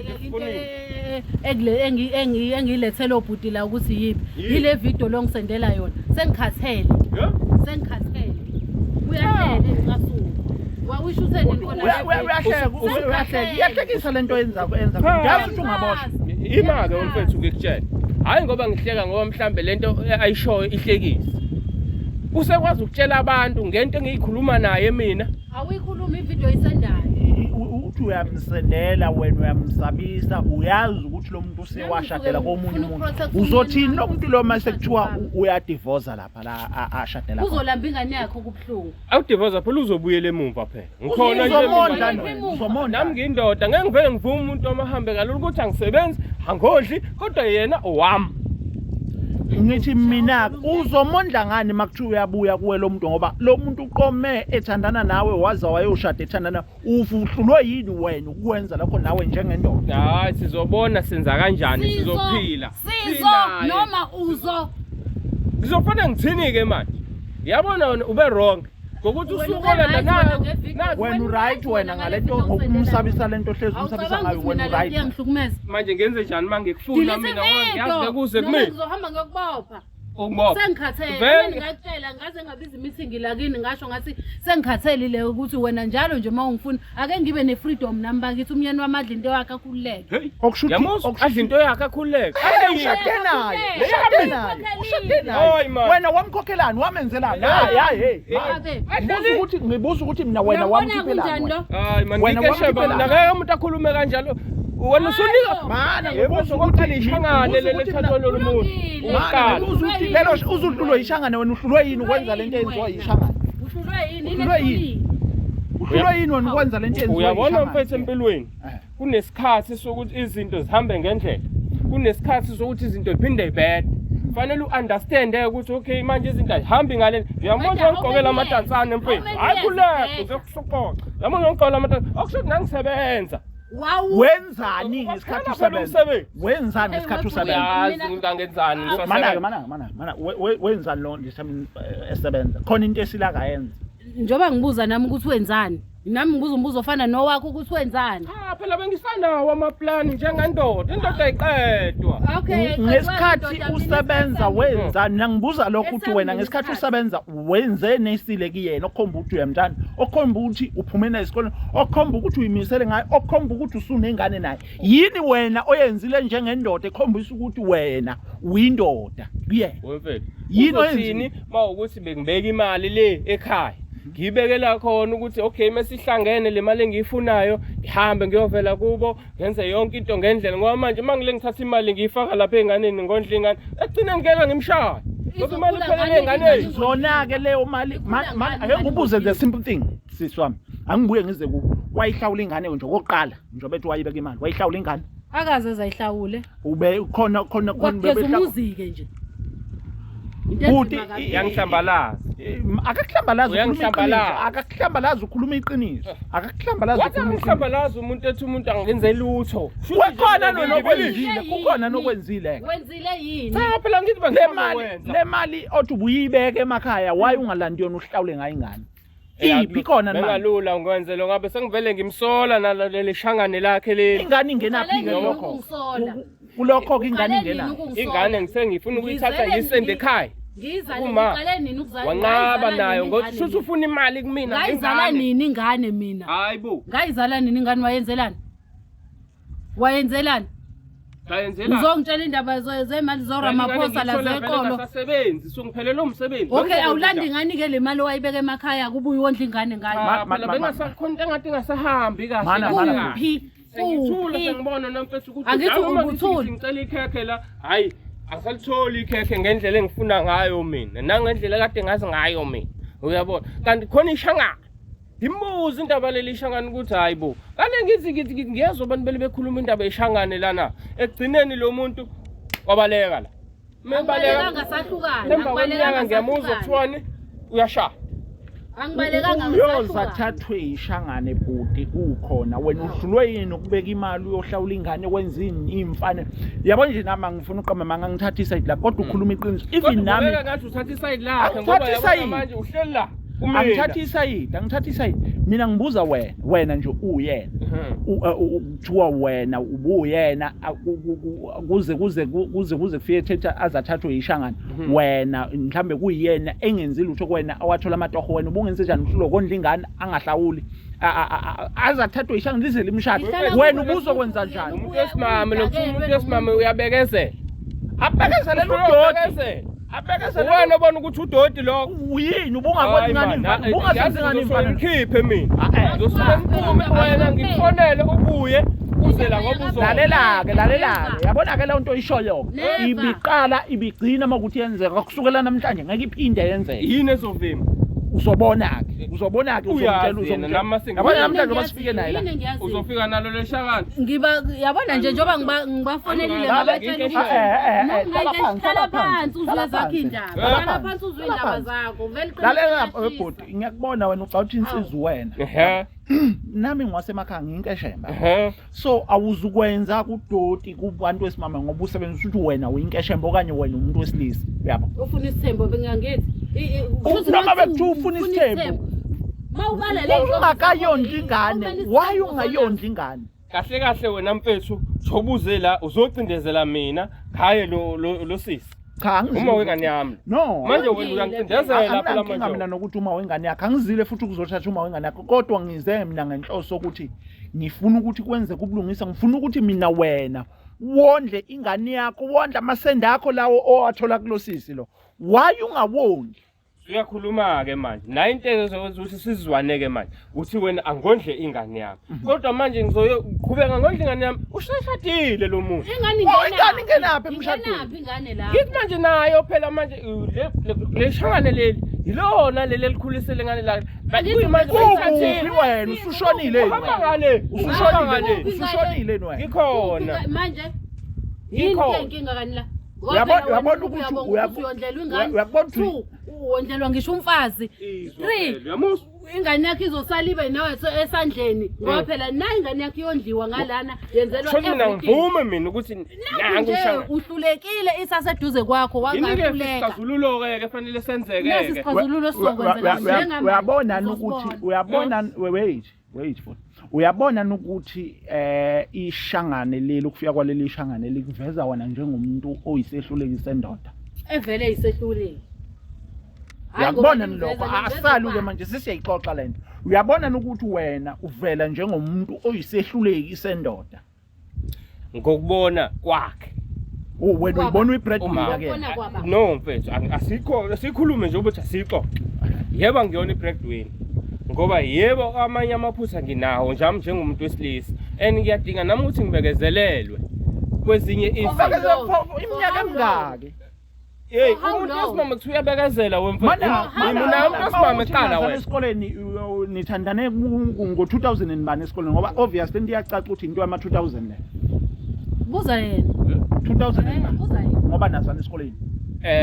engilethela obhuti la ukuthi yipi yile video lo ngisendela yona sengikhathele uyahlele ngasuku wawisho utheni khona uyahlekisa lento yenza ngiyazi ukuthi ungaboshwa imake mfethu ngikutshela hayi ngoba ngihleka ngoba mhlambe lento ayishoyo ihlekisa usekwazi ukutshela abantu ngento engiyikhuluma naye mina awuyikhuluma ivideo isendayo uthi uyamsendela wena uyamsabisa uyazi ukuthi lo muntu usewashadela komunye umuntu uzothini lo muntu lo mase kuthiwa uyadivorce lapha la ashadela uzolamba ingane yakhe kubhlungu awudivorce phela uzobuyela emumva phela ngikhona nje uzomonda nami ngiyindoda ngeke ngivele ngivume umuntu omahambe kalula ukuthi angisebenzi angodli kodwa yena owami ngithi mina uzomondla ngani makuthiwa uyabuya kuwe lo muntu ngoba lo muntu uqome ethandana nawe waza wayoshada ethandana ufuhlulwe yini wena ukwenza lokho nawe njengendoda hayi sizobona senza kanjani sizophila noma uzo ngizofuna ngithini ke manje yabona wena ube wrong ngokuthi usukola nayo wena right wena ngalento ngokumsabisa lento hlezi umsabisa ngayo wena right manje ngenze njani mangikufuna mina ngiyazi kuze kumina ngizohamba ngiyokubopha ukubopha sengikhathele ngiyakutshela ngaze ngabiza meeting la kini ngasho ngathi sengikhathelile ukuthi wena njalo nje mawungifuna ake ngibe ne freedom nami bakithi umyeni wamadla into yakhe akhululeke okushuthi adla into yakhe akhululeke ushade naye wena wamkhokhelani wamenzelani ngibuza ukuthi mina wena wamkhiphelani hayi man ngikesheba ngeke umuntu akhulume kanjalo wena usunika mana ngibuza ukuthi lishangane lethatho lomuntu mana uzuthi lelo uzudlulwe ishangane wena uhlulwe yini ukwenza lento eyenziwa yishangane uhlulwe yini wena ukwenza lento eyenziwa uyabona mfethu empilweni kunesikhathi sokuthi izinto zihambe ngendlela kunesikhathi sokuthi izinto ziphinde zibhede fanele uunderstand ukuthi okay manje izinto azihambi ngale uyambona ngigqokela amadansane mfethu hayi kuleke uzokusokoqa yabona ngigqokela amadansa akusho nangisebenza wenzani ngesikhathi usebenza wenzani ngesikhathi usebenza yazi ngangenzani mana wenzani lo esebenza khona into esilaka yenza njoba ngibuza nami ukuthi wenzani nami ngibuza umbuzo ofana nowakho ukuthi wenzani phela bengisanawo amaplani njengendoda indoda ayiqedwa ngesikhathi usebenza wenzani ngibuza lokho ukuthi wena ngesikhathi usebenza wenze nesile kuyena okhomba ukuthi uyamthanda okhomba ukuthi uphumene esikoleni okhomba ukuthi uyimisele ngayo okhomba ukuthi usunengane naye yini wena oyenzile njengendoda ekhombisa ukuthi wena uyindoda kuyena wemfethu yini oyenzini mawukuthi bengibeka imali le ekhaya ngiyibekela khona ukuthi okay mesihlangene le mali engiyifunayo ngihambe ngiyovela kubo ngenze yonke into ngendlela ngoba manje mangile ngithatha imali ngiyifaka lapha enganeni ngondla ingane egcina ngeke ngimshaya ngoba imali iphelele enganeni zona ke leyo mali ake ngibuze the simple thing siswami angibuye ngize ku wayihlawula ingane nje okokuqala njengoba ethi wayibeka imali wayihlawula ingane akaze zayihlawule ube khona umuzike nje Buti yangihlambalaza akakuhlambalaza ukhuluma iqiniso akakuhlambalaza umuntu ethi umuntu angenze lutho kukhona nokwenzile kukhona nokwenzile wenzile yini cha phela ngithi le mali othi ubuyibeke emakhaya waye ungalandi yona uhlawule ngayo ingane iphi khona bengalula ngwenze lo ngabe sengivele ngimsola naleli shangane lakhe leli ingane ingenaphi ke lokho kulokho ke ingane ingena ingane ngisengifuna ukuyithatha ngiyisende ekhaya ngizale nini ukuzala wanqaba nayo ngoba shuthi ufuna imali kumina ngizala nini ingane mina hayibo ngayizala nini ingane wayenzelani Wayenzelani? Ngayenzela. Uzongitshela indaba zemali zoRamaphosa la zeqolo. Asasebenzi, songiphelele umsebenzi. Okay, awulandi ngani ke le mali owayibeka emakhaya kubuye wondla ingane ngayo. Phela bengasakhona into engathi ngasahambi kahle. Mana. Ngithula sengibona namfethu ukuthi Angithi ukuthula. ngicela ikhekhe la. Hayi, angisalithola ikhekhe ngendlela engifuna ngayo mina. Nangendlela kade ngazi ngayo mina. Uyabona? Kanti khona ishangana. Imbuzi indaba leli ishangana ukuthi hayibo. Kane ngithi ngiyezwa abantu bele bekhuluma indaba yeshangane lana. Ekugcineni lo muntu wabaleka la. Angibalekanga ngasahlukana. Lemba kweminyaka ngiyamuzwa kuthiwani uyashaya. Angibalekanga uyoza ngasahlukana. thathwe ishangane bhuti ukhona wena udlulwe yini ukubeka imali uyohlawula ingane wenzini imfanele yabo nje nama ngifuna uqamba mangangithatha iside la kodwa ukhuluma iqiniso even nami ngathi uthatha iside lakhe ngoba yabona manje uhleli la. angithatha iside mina ngibuza wena nje uyena kuthiwa wena ubuyena kuze kufike thetha azathathwe ishangana wena mhlambe kuyiyena engenzile utho kwena awathola amatoho wena ubungenze njani uhlolo kondla ingane angahlawuli azathathwe ishangana lize limshado wena ubuzokwenza njani Umuntu wesimame umuntu wesimame uyabekezela. abekezele udoti Wena ubona ukuthi udoti lo uyini ubungabona ingane ubungasenze ingane ngikhiphe mina. Ngizosube ngiphume wena ngifonele ubuye uzela ngoba uzona. Lalela-ke yabona ke leyo nto ishoyo ibiqala ibigcina makuthi yenzeka kusukela namhlanje ngeke iphinde yenzeke Yini ezovimba? uzobona-ke uzomtshela yabona namhlanje basifike naye la Uzofika nalo leshakani. Yabona nje njengoba ngibafonelile ngabatshela hlala phansi uzwe zakho indaba. Hlala phansi uzwe indaba zakho. Vele lalela bhuti ngiyakubona wena ucawuthi insizwe wena nami ngwasemakhaya ngiyinkeshemba so awuzukwenza kudoti kubantu wesimame ngoba usebenzisa ukuthi wena uyinkeshemba okanye wena umuntu wesilisa yabo ufuna isithembo bengangithi noma bekuthiwa ufuna isithembo mawubala le ungakayondla ingane why ungayondla ingane Kahle wena mfethu thobuze la uzocindezela mina khaye lo sisi. cha Uma wengane yami. no Manje wena uyangicindezela phela manje. mina nokuthi uma wengane yakhe angizile futhi ukuzothatha uma wengane yakhe kodwa ngize mina ngenhloso ukuthi ngifuna ukuthi kwenze kubulungisa ngifuna ukuthi mina wena wondle ingane yakho wondla amasenda akho lawo owathola kulosisi lo why ungawondli Uyakhuluma ke manje. La into ezokwenza ukuthi sizwane ke manje. Uthi wena angondle ingane yami. Kodwa manje ngizoqhubeka ngondle ingane yami. Ushashadile lo muntu. ingane ingenaphi emshadweni ingane la Ngithi manje nayo phela manje le shangane leli yilona leli elikhulisele ngane la. Kuyimanje uyithathile wena usushonile Uhamba ngale. usushonile wena Ngikhona. manje yini inkinga kani la uyabona ukuthi uwondlelwa ngisho umfazi 3 ingane yakhe izosala ibe nawe esandleni ngoba phela na ingane yakhe yondliwa ngalana yenzelwa Mina ngivume mina ukuthi nangu shanga uhlulekile isaseduze kwakho wangahluleka isixazululo ke kufanele senzeke lesi sixazululo sokwenza uyabona ukuthi wait futhi uyabona ukuthi ishangane leli ukufika kwaleli ishangane likuveza wena njengomuntu oyisehluleki sendoda evele isehluleki uyabona lokho asaluke manje sisiyixoxa lento uyabona ukuthi wena uvela njengomuntu oyisehluleki sendoda ngokubona kwakhe wena uyibona uyibreadwinner ke no mfethu asikho sikhulume nje ukuthi asikho yebo ngiyona ibreadwinner ngoba yebo amanye amaphutha nginawo njalo njengomuntu wesilisa ngiyadinga nami ukuthi ngibekezelelwe kwezinye iminyaka emingaki hey umuntu wesimame kuthi uyabekezela wemfethu mina umuntu wesimame qala wena esikoleni nithandane ngo-2000 nibani esikoleni ngoba obviously into iyacaca ukuthi into yama 2000 le buza yena 2000 buza yena ngoba nazana esikoleni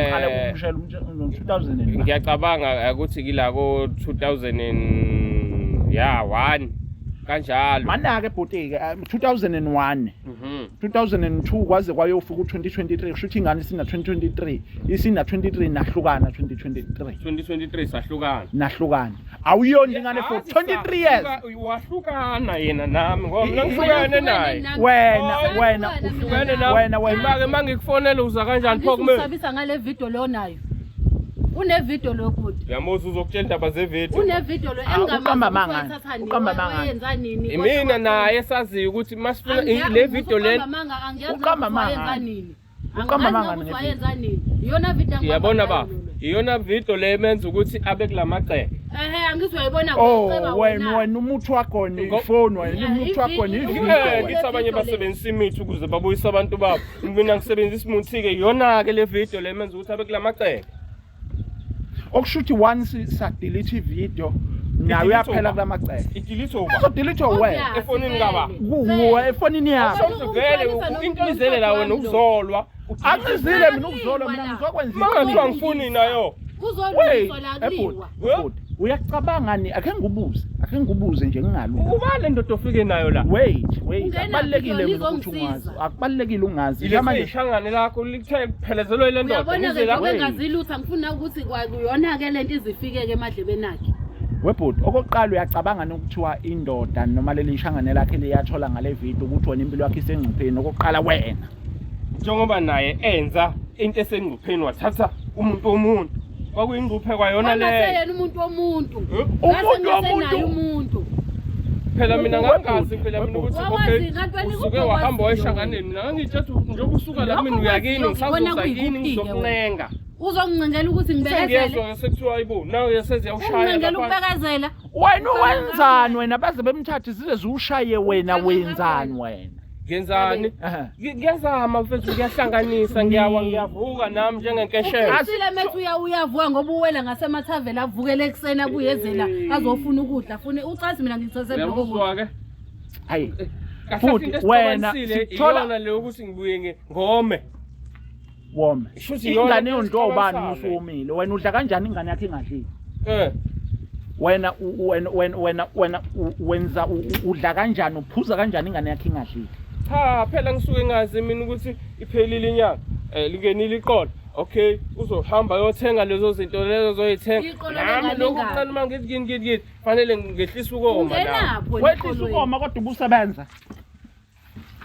ngale kumshela 2000 ngiyacabanga ukuthi kila ko 2001 kanjalo mana ke bhoti 2001 2002 kwaze kwayofika u2023 kushuthi ingane sina 2023 isina 23 nahlukana 2023 sahlukana nahlukana awuyondla ingane for 23 years wahlukana yena nami ngoba mina ngihlukane naye wena manje mangikufonela uza kanjani pho kumele usabisa ngale video lo nayo Unevideo lokhuthi. Uyamuzwa uzokutshela indaba zevideo. Unevideo lo wayenza nini? Mina naye saziyo ukuthi masifuna le video le uqamba wayenza nini? Iyona video Yabona ba? Iyona video le emenza ukuthi abe kulamaceke. Angizwayibona wena umuthi wakho nifoni wena umuthi wakho ngithi abanye basebenzisa imithi ukuze babuyise abantu babo. Mina ngisebenzisa umuthi ke iyona ke le video le emenza ukuthi abe kulamaceke. Okushuthi once sa delete video nawe uyaphela kulamaceke. Idelete over. So delete away. Efonini ngaba. Kuwe efonini yakho. Vele into izele la wena ukuzolwa. Akuzile mina ukuzolwa mina ngizokwenza Manje ngifuni nayo. Kuzolungiswa kuliwa. Uyacabanga ni akhe ngibuze nje ngingalula. Ubale ndodo ofike nayo la. Wait akubalekile mina ukuthi ungazi akubalekile ungazi manje ishangane lakho lithe kuphelezelwe le ndodo ngizela ngazilutha ngifuna ukuthi kuyona ke lento izifikeke emadlebeni akhe. Webhodi okokuqala uyacabanga nokuthiwa indoda noma leli ishangane lakhe liyathola ngale video ukuthi wena impilo yakhe isengcupheni okokuqala wena njengoba naye enza into esengcupheni wathatha umuntu kwakuyingcuphe kwayona le yena umuntu phela mina ngangazi phela mina ukuthi okay usuke wahamba wayeshanganeni mina ngithatha njengoba usuka la mina uyakini ngisazoza yini ngizokunenga uzongicengela ukuthi ngibekezele ngiyezwa sekuthiwa ayibo nawe yaseze yawushaya ngicengela ukubekezela wena wenzani wena baze bemthathe zize ziwushaye wena wenzani wena ngenzani ngiyazama mfethu ngiyahlanganisa ngiyavuka nami njengenkeshelo asile methu uyavuka ngoba uwela ngasemathavela avukele eksena abuyezela azofuna ukudla afune ucathi mina ngithosele lokho ke hayi futhi wena sithola le ukuthi ngibuye ngome wome ingane yonto obani usomile wena udla kanjani ingane yakhe ingadlili wena wenza udla kanjani uphuza kanjani ingane yakhe ingadlili cha phela ngisuke ngazi mina ukuthi iphelile inyanga lingenile iqolo okay uzohamba yothenga lezo zinto lezo zoyithenga nami lokho kuncane mangithi fanele ngehlisa ukoma la wehlisa ukoma kodwa ubusebenza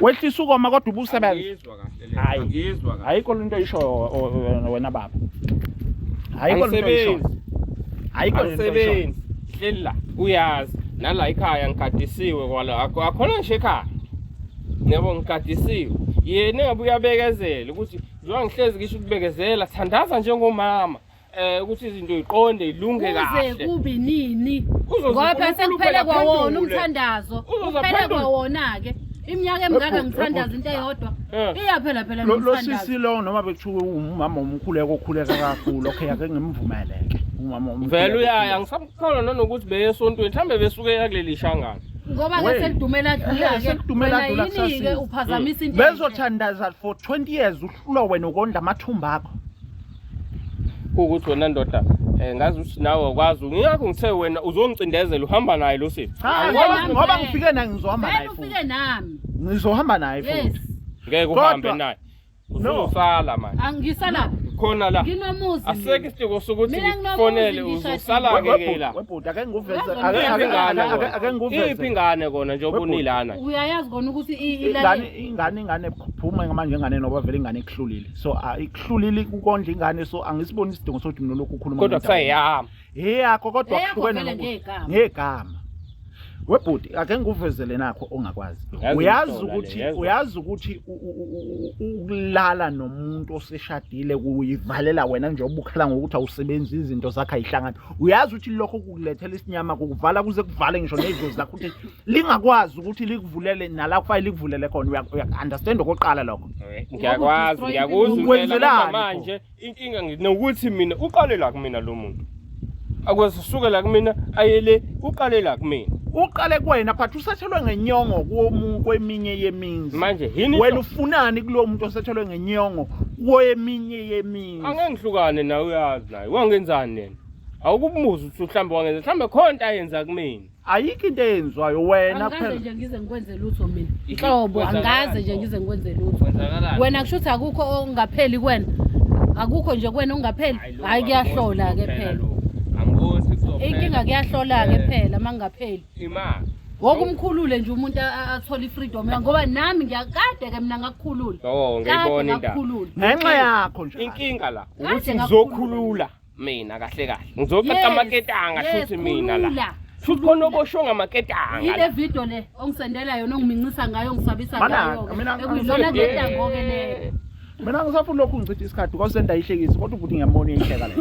wehlisa ukoma kodwa ubusebenza ngizwa kahle le ngizwa kahle ayikho into eyisho wena baba ayikho into eyisho ayikho sebenzi hleli la uyazi nala ekhaya ngikadisiwe kwala akhona nje ekhaya yebo ngikadisiwe yena ngabe uyabekezela ukuthi njengoba ngihlezi ngisho ukubekezela thandaza njengomama ukuthi izinto iqonde ilunge kahle kuze kubi nini ngoba sekuphele kwawona umthandazo uphele kwawona ke iminyaka emingaka ngithandaza into eyodwa iyaphela phela umthandazo lo sisi lo noma bekuthiwe umama omkhuleko okhuleka kakhulu okay ake ngimvumeleke umama vele uyaya ngisamkhona nanokuthi beyesontweni mhlambe besuke yakuleli shangana ngoba ngeselidumela dlula ke yini uphazamisa into bezothandaza for 20 years uhlulwa wena ukondla amathumba akho ukuthi wena ndoda ngazi ukuthi nawe akwazi ngiyakho ngithe wena uzongicindezela uhamba naye lo sithi ngoba ngifike naye ngizohamba naye futhi ufike nami ngizohamba naye futhi ngeke uhambe naye uzosala manje angisala khona la nginomuzi aseke isidingo sokuthi ngifonele uzosala ke la webhuda ake ngiveze ake ngiveze iphi ingane kona nje obunilana uyayazi kona ukuthi ingane phuma manje ingane noba vele ingane ekuhlulile so ikuhlulile ukondla ingane so angisiboni isidingo sokuthi mina lokhu ukhuluma kodwa kusayama yakho kodwa kuhlukene ngegama webhuti ake ngivezele nakho ongakwazi uyazi ukuthi ukulala nomuntu oseshadile kuyivalela wena nje obukhala ngokuthi awusebenzi izinto zakhe ayihlangana uyazi ukuthi lokho kukulethela isinyama kukuvala kuze kuvale ngisho nedlozi lakho ukuthi lingakwazi ukuthi likuvulele nala kufanele likuvulele khona uya understand okoqala lokho ngiyakwazi ngiyakuzwela manje inkinga nginokuthi mina uqale la kumina lo muntu akwazi usukela kumina ayele uqale la kumina uqale kuwena but usethelwe ngenyongo kweminye yeminzi manje yini wena ufunani kulo muntu osethelwe ngenyongo kweminye yeminzi angeke ngihlukane nawe uyazi naye wangenzani nena awukumuza ukuthi mhlambe wangenza mhlambe khona into ayenza kumina ayikho into eyenzwayo wena angaze nje ngize ngikwenze lutho mina inhlobo angaze nje ngize ngikwenze lutho wena kushuthi akukho ongapheli kwena akukho nje kwena ungapheli hayi kuyahlola ke phela inkinga kuyahlola ke phela mangapheli imali wokumkhulule nje umuntu athola ifreedom ngoba nami ngiyakade ke mina ngakukhulula ngiyibona indaba ngenxa yakho nje inkinga la ukuthi ngizokhulula mina kahle kahle ngizocela amaketanga futhi mina la futhi khona oboshonga amaketanga ile video le ongisendela yona ongimincisa ngayo ngisabisa ngayo mina ekuyilona ngedango ke le mina ngisafuna lokhu ngicitha isikhathi because senda ihlekisi kodwa futhi ngiyambona ihleka le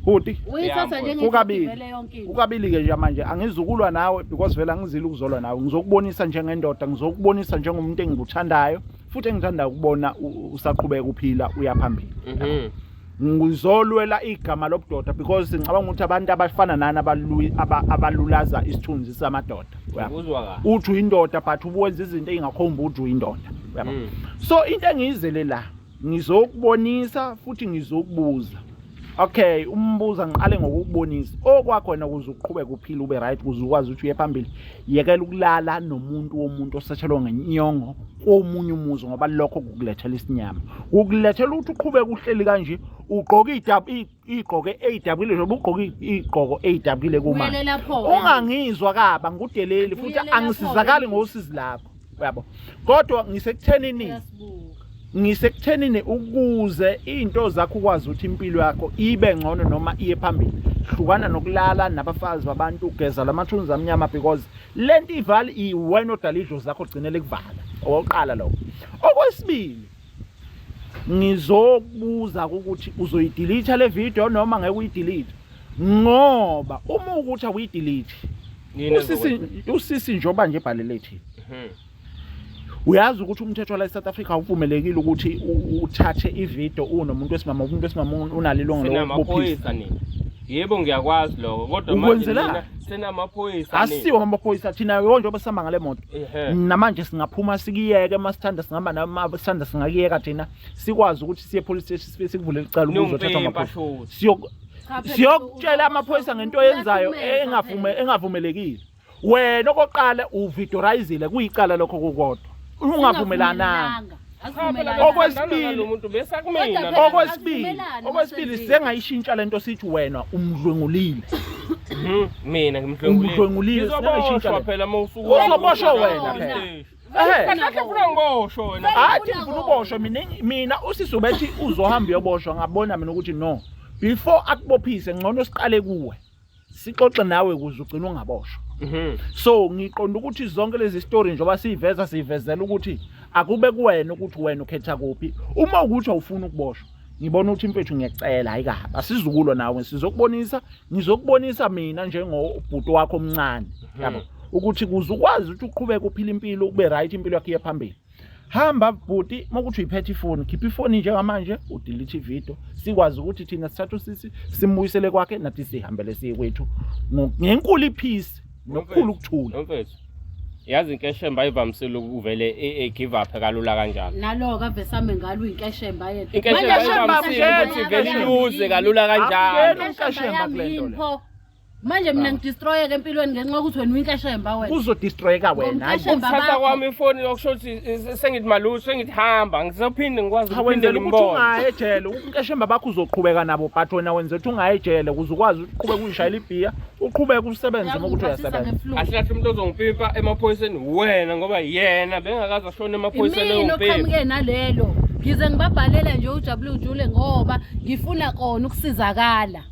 futhi uyithatha njengevele yonke into ukabili ke nje manje angizukulwa nawe because vela ngizile ukuzolwa nawe ngizokubonisa njengendoda ngizokubonisa njengomuntu engikuthandayo futhi engithanda ukubona usaqhubeka uphila uyaphambili ngizolwela igama lobudoda because ngicabanga ukuthi abantu abafana nani abalulaza isithunzi samadoda uzwa kahle uthi uyindoda but ubuwenza izinto engakhomba ukuthi uyindoda uyabo so into engiyizele la ngizokubonisa futhi ngizokubuza okay umbuza ngiqale ngokukubonisa okwakhona ukuze uqhubeke uphila ube right ukuze ukwazi ukuthi uye phambili yekela ukulala womuntu osetshelwa ngenyongo komunye umuzi ngoba lokho kukulethela isinyama ukulethela ukuthi uqhubeke uhleli kanje ugqoka igqoko AW njengoba ugqoka igqoko AW kumanje ungangizwa kaba ngudeleli futhi angisizakali ngosizi lapho uyabo kodwa ngisekuthenini ukuze into zakho ukwazi ukuthi impilo yakho ibe ngcono noma iye phambili hlukana nokulala nabafazi babantu ugeza lamathunzi amnyama because lento ivali iwena odala idlo zakho gcinele kuvala oqala lokho okwesibili ngizokubuza ukuthi uzoyidelete le video noma ngeke uyidelete ngoba uma ukuthi awuyidelete usisi njoba nje ibhalelethi uyazi ukuthi umthetho la eSouth Africa uvumelekile ukuthi uthathe ivideo unomuntu wesimama unalilongo lokuphoyisa nini yebo ngiyakwazi lokho kodwa manje mina senamaphoyisa nini asiwo amaphoyisa thina yonke besihamba ngale moto namanje singaphuma sikiyeke masithanda singamba namasithanda singakiyeka thina sikwazi ukuthi siye police station sikuvule icala ukuzothatha amaphoyisa siyokutshela amaphoyisa ngento yenzayo engavumelekile wena okoqala uvideoizile kuyicala lokho kokodwa ungavumelananga okwesibili sengayishintsha lento sithi wena umdlwengulile mina ngimdlwengulile sengayishintsha phela mawusuku uzoboshwa wena phela kahle ufuna ngosho wena athi ngifuna uboshwa mina usisubethi uzohamba uyoboshwa ngabona mina ukuthi no before akubophise ngcono siqale kuwe sixoxe nawe ukuze ugcine ungaboshwa so ngiqonda ukuthi zonke lezi story njoba siyivezela ukuthi akube kuwena ukuthi wena ukhetha kuphi uma ukuthi awufuna ukuboshwa ngibona ukuthi imfethu ngiyacela hayi kabi asizukulwa nawe ngizokubonisa mina njengobhuti wakho omncane yabo ukuthi kuze ukwazi ukuthi uqhubeke uphila impilo ube right impilo yakho iyaphambili hamba bhuti mokuthi uyiphethe ifoni khipha ifoni njengamanje udelete ivideo sikwazi ukuthi thina sithatha usisi simbuyisele kwakhe nathi sihambele siye kwethu ngenkulu ipeace nokukhulu ukuthula mfethu yazi inkeshemba ivamisile uvele give up kalula kanjalo naloka vesame ngalo inkeshemba yethu inkeshemba ukuthi vele use kalula kanjalo inkeshemba kulento manje mina ngidestroyeke empilweni ngenxa ukuthi wena uyinkeshemba wena uzodestroyeka wena hayi ukuthatha kwami ifoni yokushothi sengithi malusi sengithi hamba ngizophinde ngikwazi ukuphinde ngimbone ungayejele unkeshemba bakho uzoqhubeka nabo but wena wenza ukuthi ungayejele ukuze ukwazi ukuqhubeka uyishayela ibhiya uqhubeke usebenze ukuthi uyasebenza kahle umuntu ozongipimpa emaphoyiseni wena ngoba yena bengakaza ashona emaphoyiseni eyompimpa mina nalelo ngize ngibabhalele nje ujabule ujule ngoba ngifuna kona ukusizakala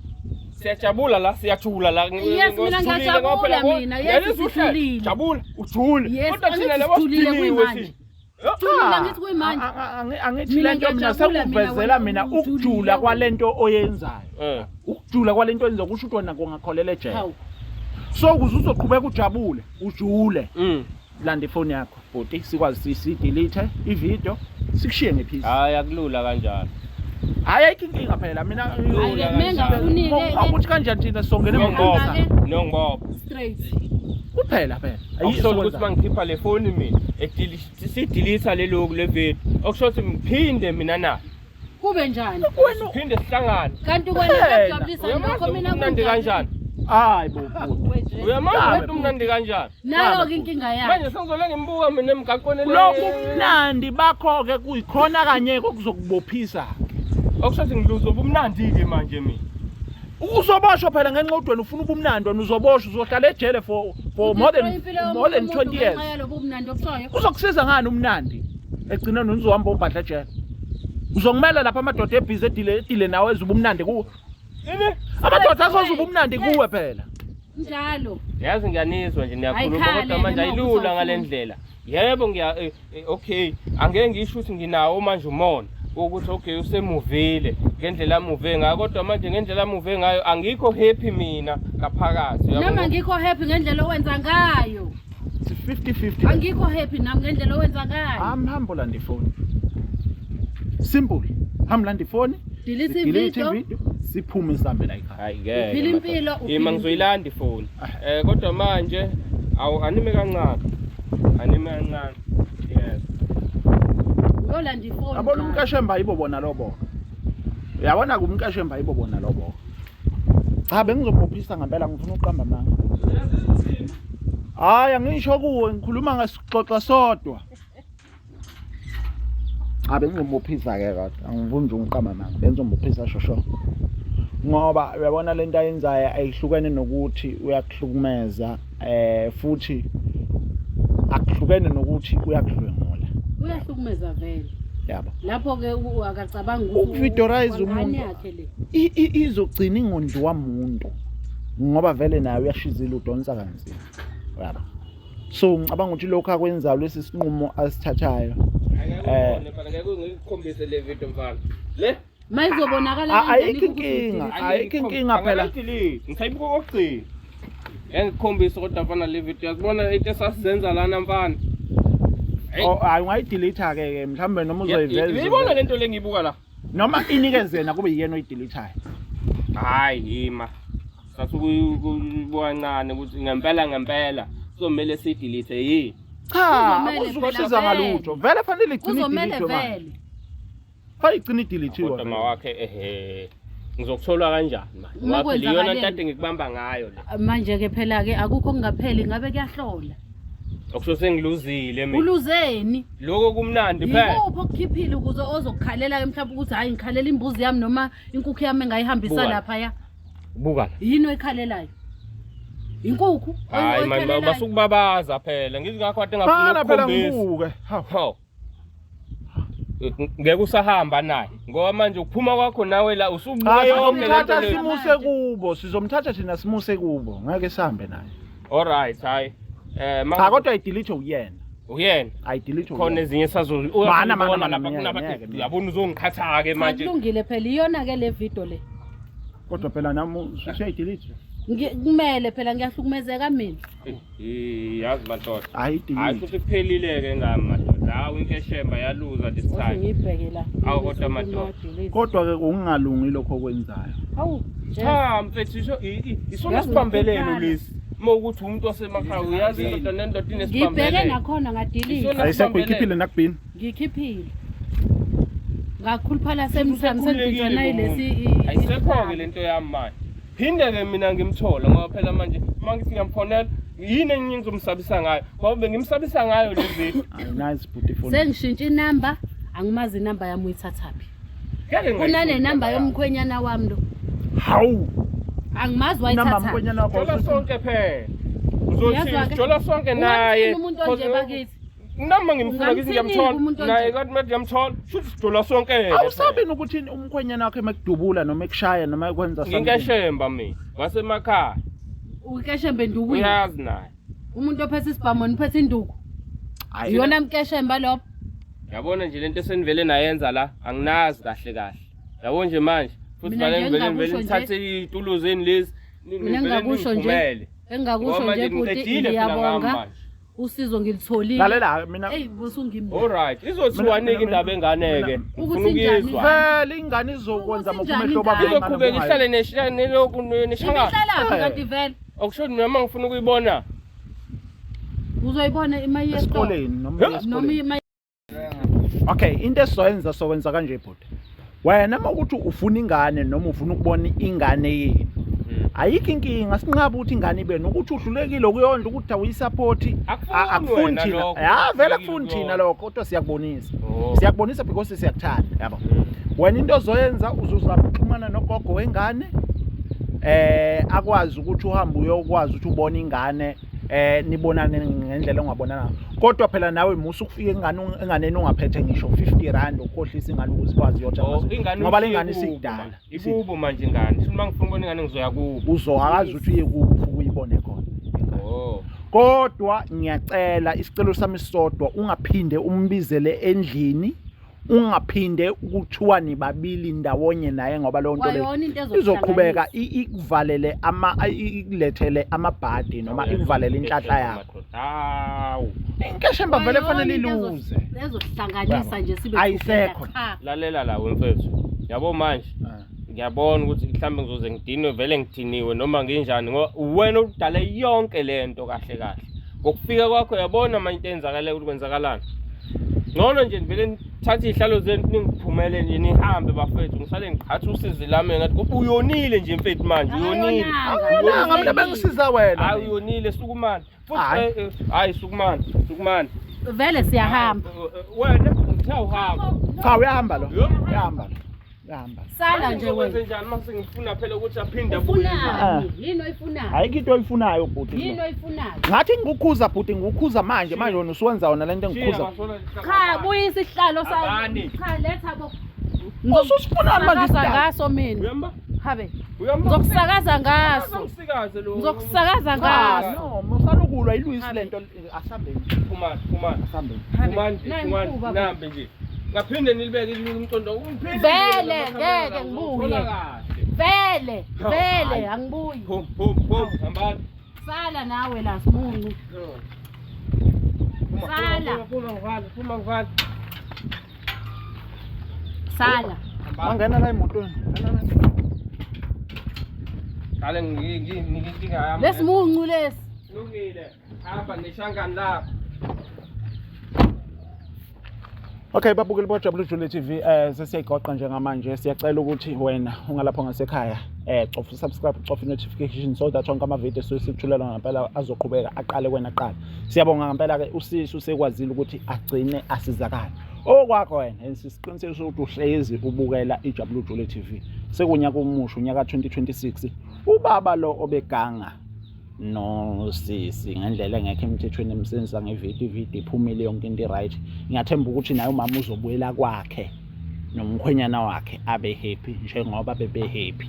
siyajabula la siyajula la yes mina ngiyajabula mina yes jabula ujule kodwa thina labo sidiniwe thina Thula ngithi kuyimanje angithi lento mina sekuvezela mina ukujula kwalento oyenzayo ukujula kwalento oyenza kusho ukuthi wena ngongakholela ejele so ukuze uzoqhubeka ujabule ujule landa ifoni yakho bhuti sikwazi sidelete ivideo sikushiye ngephisi hayi akulula kanjalo hayi ayikho phela mina ukuthi kanjani thina songene ngoba nongoba straight kuphela ayisho ukuthi mangikhipha le phone mina sidelete lelo le video okusho ngiphinde mina na kube njani siphinde sihlangane kanti wena ngiyajabulisa lokho mina kumnandi kanjani hayi bo uyamazi umnandi kanjani nayo ke inkinga yakhe manje sengizola ngimbuka mina emgaqweni lokumnandi bakho ke kuyikhona kanye kokuzokubophisa okusho ngiluzo ubumnandi ke manje mina uzoboshwa phela ngenxa ukuthi wena ufuna ubumnandi wena uzoboshwa uzohlala ejele for more than 20 years uzokusiza ngani umnandi egcineni uzohamba ubhadla ejele uzongimela lapha amadoda ebhizi edile nawe ezubumnandi kuwe Amadoda asozuba umnandi kuwe phela. Njalo. Yazi ngiyanizwa nje niyakhuluma Ayikhale, kodwa manje noma ayilula uzofuna. ngalendlela. Yebo okay angeke ngisho ukuthi nginawo manje umona ukuthi okay usemuvile ngendlela amuve ngayo kodwa manje ngendlela amuve ngayo angikho happy mina ngaphakathi. Noma ngikho happy ngendlela owenza ngayo. It's 50-50. Angikho happy nami ngendlela owenza ngayo. Hamba landa ifoni. Simple. Hamba landa ifoni. Delete video. video. Siphume sihambe la ekhaya. Hayi ngeke. Uphila impilo, uphila Ima ngizoyilanda ifoni. Kodwa manje anime kancane. Anime kancane. Yes. Uyolanda ifoni. Yabona umkashemba yibo bona lobo. Uyabona kumkashemba yibo bona lobo. Cha bengizobophisa ngempela ngifuna uqamba manga. Hayi angisho kuwe ngikhuluma ngasixoxa sodwa. Cha bengizobophisa ke kodwa angivuni nje uqamba manga. Bengizobophisa shosho. Ngoba uyabona lento ayenzayo ayihlukene nokuthi uyakuhlukumeza futhi akuhlukene nokuthi uyakuhlwengula. Uyahlukumeza vele. Yabo. Lapho ke akacabanga Ukuvittorize umuntu yakhe le. izogcina ingqondo wamuntu ngoba vele naye uyashizila udonsa kanzima. Yabo. So ngicabanga ukuthi lokho akwenza lesi sinqumo asithathayo. Ngeke ngikukhombise le video mfana. Le Mayizobonakala ayikho inkinga phela. Ngisayibuka kokugcina. Ngikhombisa kodwa mfana le video yakubona into esasizenza lana mfana. Hayi ungayidelete ke mhlambe noma uzoyiveza. Uyibona lento lengiyibuka la. Noma inikezena kube yiyena oyideletayo. Hayi ima. Sasukubona ukuthi ngempela kuzomela sidelete yini. Cha, Kuzomele uzokuthiza phela ngalutho. Vele fanele igcine Kuzomele idelete manje. vele. Fa igcine idelete Kodwa mawakhe ngizokutholwa kanjani manje? Ngoba phela iyona ntate ngikubamba ngayo le. Manje ke phela ke akukho kungapheli ngabe kuyahlola. Okusho sengiluzile mina. Uluzeni? Lokho kumnandi phela. Yikupho okukhiphile ukuze ozokukhalela mhlawumbe ukuthi hayi ngikhalela imbuzi yami noma inkukhu yami engayihambisa lapha ya. Buka. Yini oyikhalelayo? Inkukhu Hayi manje basukubabaza phela. Ngithi ngakho kade ngafuna phela ukukhombisa. ngibuke. Hawu. Ngeke usahamba naye. Ngoba manje ukuphuma kwakho nawe la usubuka yonke Sizomthatha lento le. simuse kubo, sizomthatha thina simuse kubo. Ngeke sihambe naye. Alright, hayi. Cha kodwa idelete uyena. Uyena. Ayidelete Khona uyena. ezinye sazo Mana, lapha kunabaqeqi. Yabona uzongikhatha ke manje. Kulungile phela iyona ke le video le. Kodwa phela nami usuyayidelete. Kumele phela ngiyahlukumezeka mina. Yazi madoda. Hayi Ayidelete. futhi kuphelile ke ngami madoda. Hawu inkeshemba yaluza this time. Ngibheke la. Awu kodwa madoda. Kodwa ke ungalungi lokho okwenzayo. Hawu. Cha mfethu isona sibambelelo lesi. Mawukuthi umuntu wasemakhaya uyazi indoda nendoda Ngibheke inesibambelelo. nakhona ngadelete. Isona Ayisekho ikhiphile nakubini. Ngikhiphile. Ngakhuluphala semsami sengibizana yilesi. Ayisekho ke lento yami manje. Phinde ke mina ngimthola ngoba phela manje mangithi ngiyamfonela yini enye ngizomsabisa ngayo ngoba bengimsabisa ngayo lezi. Nice put ifoni. Sengishintsha inamba, angimazi inamba yami uyithathaphi. Ngeke Kunane namba yomkhwenyana wami lo. Hawu. Angimazi Namba wayithatha. mkhwenyana wakho. Jola sonke phela. Uzothi jola sonke naye. Umuntu onje bakithi. Noma ngimfuna ukuthi ngiyamthola Umuntu onje. naye kanti manje ngiyamthola futhi sijola sonke. Awusabi nokuthi umkhwenyana wakhe makudubula noma ekushaya noma ekwenza something. Nginkeshemba mina wasemakhaya. Ukeshembe ndukwini. Uyazi naye. Umuntu ophethe isibhamoni uphethe induku. Iyona mkeshemba lo. Yabona nje lento esenivele nayenza la anginazi kahle. Yabo nje manje futhi Mina nje vele engingakusho ngithathe ituluzeni lezi. Mina engakusho nje. Engakusho nje futhi ngiyabonga. Usizo ngilitholile. Lalela mina. Hey busungimbi. Alright, izothi nike indaba engane ke. Ukuthi njani? Vele ingane izokwenza maphumehlo Izoqhubeka ihlale neshane lokhu neshanga. Ihlala kanti vele. Okusho noma ngifuna ukuyibona. Uzoyibona imaye esikoleni noma noma esikoleni. imaye. Okay, into sokwenza kanje bhuti. Wena makuthi ufuna ingane noma ufuna ukubona ingane yini. Ayikho inkinga sinqaba ukuthi ingane ibe nokuthi uhlulekile ukuyonda ukuthi awuyisupport akufuni thina. Ya vele akufuni thina lokho kodwa siyakubonisa. Siyakubonisa because siyakuthanda, yabo. Wena into ozoyenza uzozama ukuxhumana nogogo wengane akwazi ukuthi uhambe uyokwazi ukuthi ubone ingane nibonane ngendlela ongabonana kodwa phela nawe musu ufike enganeni ungaphethe ngisho 50 rand ukhohlisa ingane ukuze ikwazi yojaha ngoba lengane isikudala ikubo manje ingane uma ngifuna ukubona ingane ngizoya kubo uzohakaza ukuthi uye kubo ufike uyibone khona kodwa ngiyacela isicelo sami sisodwa ungaphinde umbizele endlini ungaphinde ukuthiwa nibabili ndawonye naye ngoba lo nto le izoqhubeka ikuvalele ikulethele amabhadi noma ikuvalele inhlanhla yakho hawu inkeshemba vele kufanele iluze ezohlanganisa nje sibe ayisekho lalela lawo mfethu yabo manje ngiyabona ukuthi mhlambe ngizoze ngidinwe vele ngidiniwe noma nginjani ngoba wena udale yonke lento kahle kahle ngokufika kwakho yabona manje into enzakale ukuthi kwenzakalana ngcono nje vele nithatha ihlalo zenu ningiphumele nje nihambe bafethu ngisale ngiqhatha usizi lami ngathi kuba uyonile nje mfethu manje uyonile ngamle bengisiza wena hayi uyonile sukumani futhi hayi sukumani vele siyahamba wena ngithe uhamba cha uyahamba lo uyahamba sala nje wenze njani mase ngifuna phela ukuthi aphinde ufunani yini oyifunayo hayi into oyifunayo bhuti yini oyifunayo ngathi ngikukhuza bhuti ngikukhuza manje wena usuwenza wona lento engikhuza cha buyisa isihlalo sami cha letha bo ususifuna manje ngaso mina uyamba habe uyamba ngizokusakaza ngaso ngisikaze lo ngizokusakaza ngaso no musalukulwa ilwisi lento asambeni kumani nambe nje ngaphinde nilibeke umcondo umphinde vele ngeke ngibuye vele angibuyi phum hambani sala nawe la simungu sala phuma ngivala sala angena la emotweni kale ngikinga lesimungu lesi lungile hamba neshangani lapha. Okay babukeli boJabulile Jule TV sesiyayigoqa njengamanje siyacela ukuthi wena ungalapho ngasekhaya cofa subscribe cofa notification so that wonke ama video sesithulela ngempela azoqhubeka aqale wena aqala siyabonga ngempela ke usisu sekwazile ukuthi agcine asizakala okwakho wena sisiqinisekisa ukuthi uhlezi ubukela iJabulile Jule TV sekunyaka omusha unyaka 2026 ubaba lo obeganga no sisi ngendlela engekho emthethweni emsenzisa ngevideo iphumile yonke into right ngiyathemba ukuthi naye umama uzobuyela kwakhe nomkhwenyana wakhe abe happy njengoba bebe happy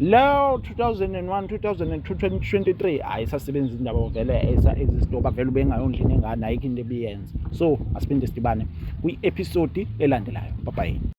lo 2001 2002 2023 ayisasebenza indaba vele exist oba vele ubengayondlini engane ayikho into ebiyenza so asiphinde sidibane kwi episode elandelayo bye bye.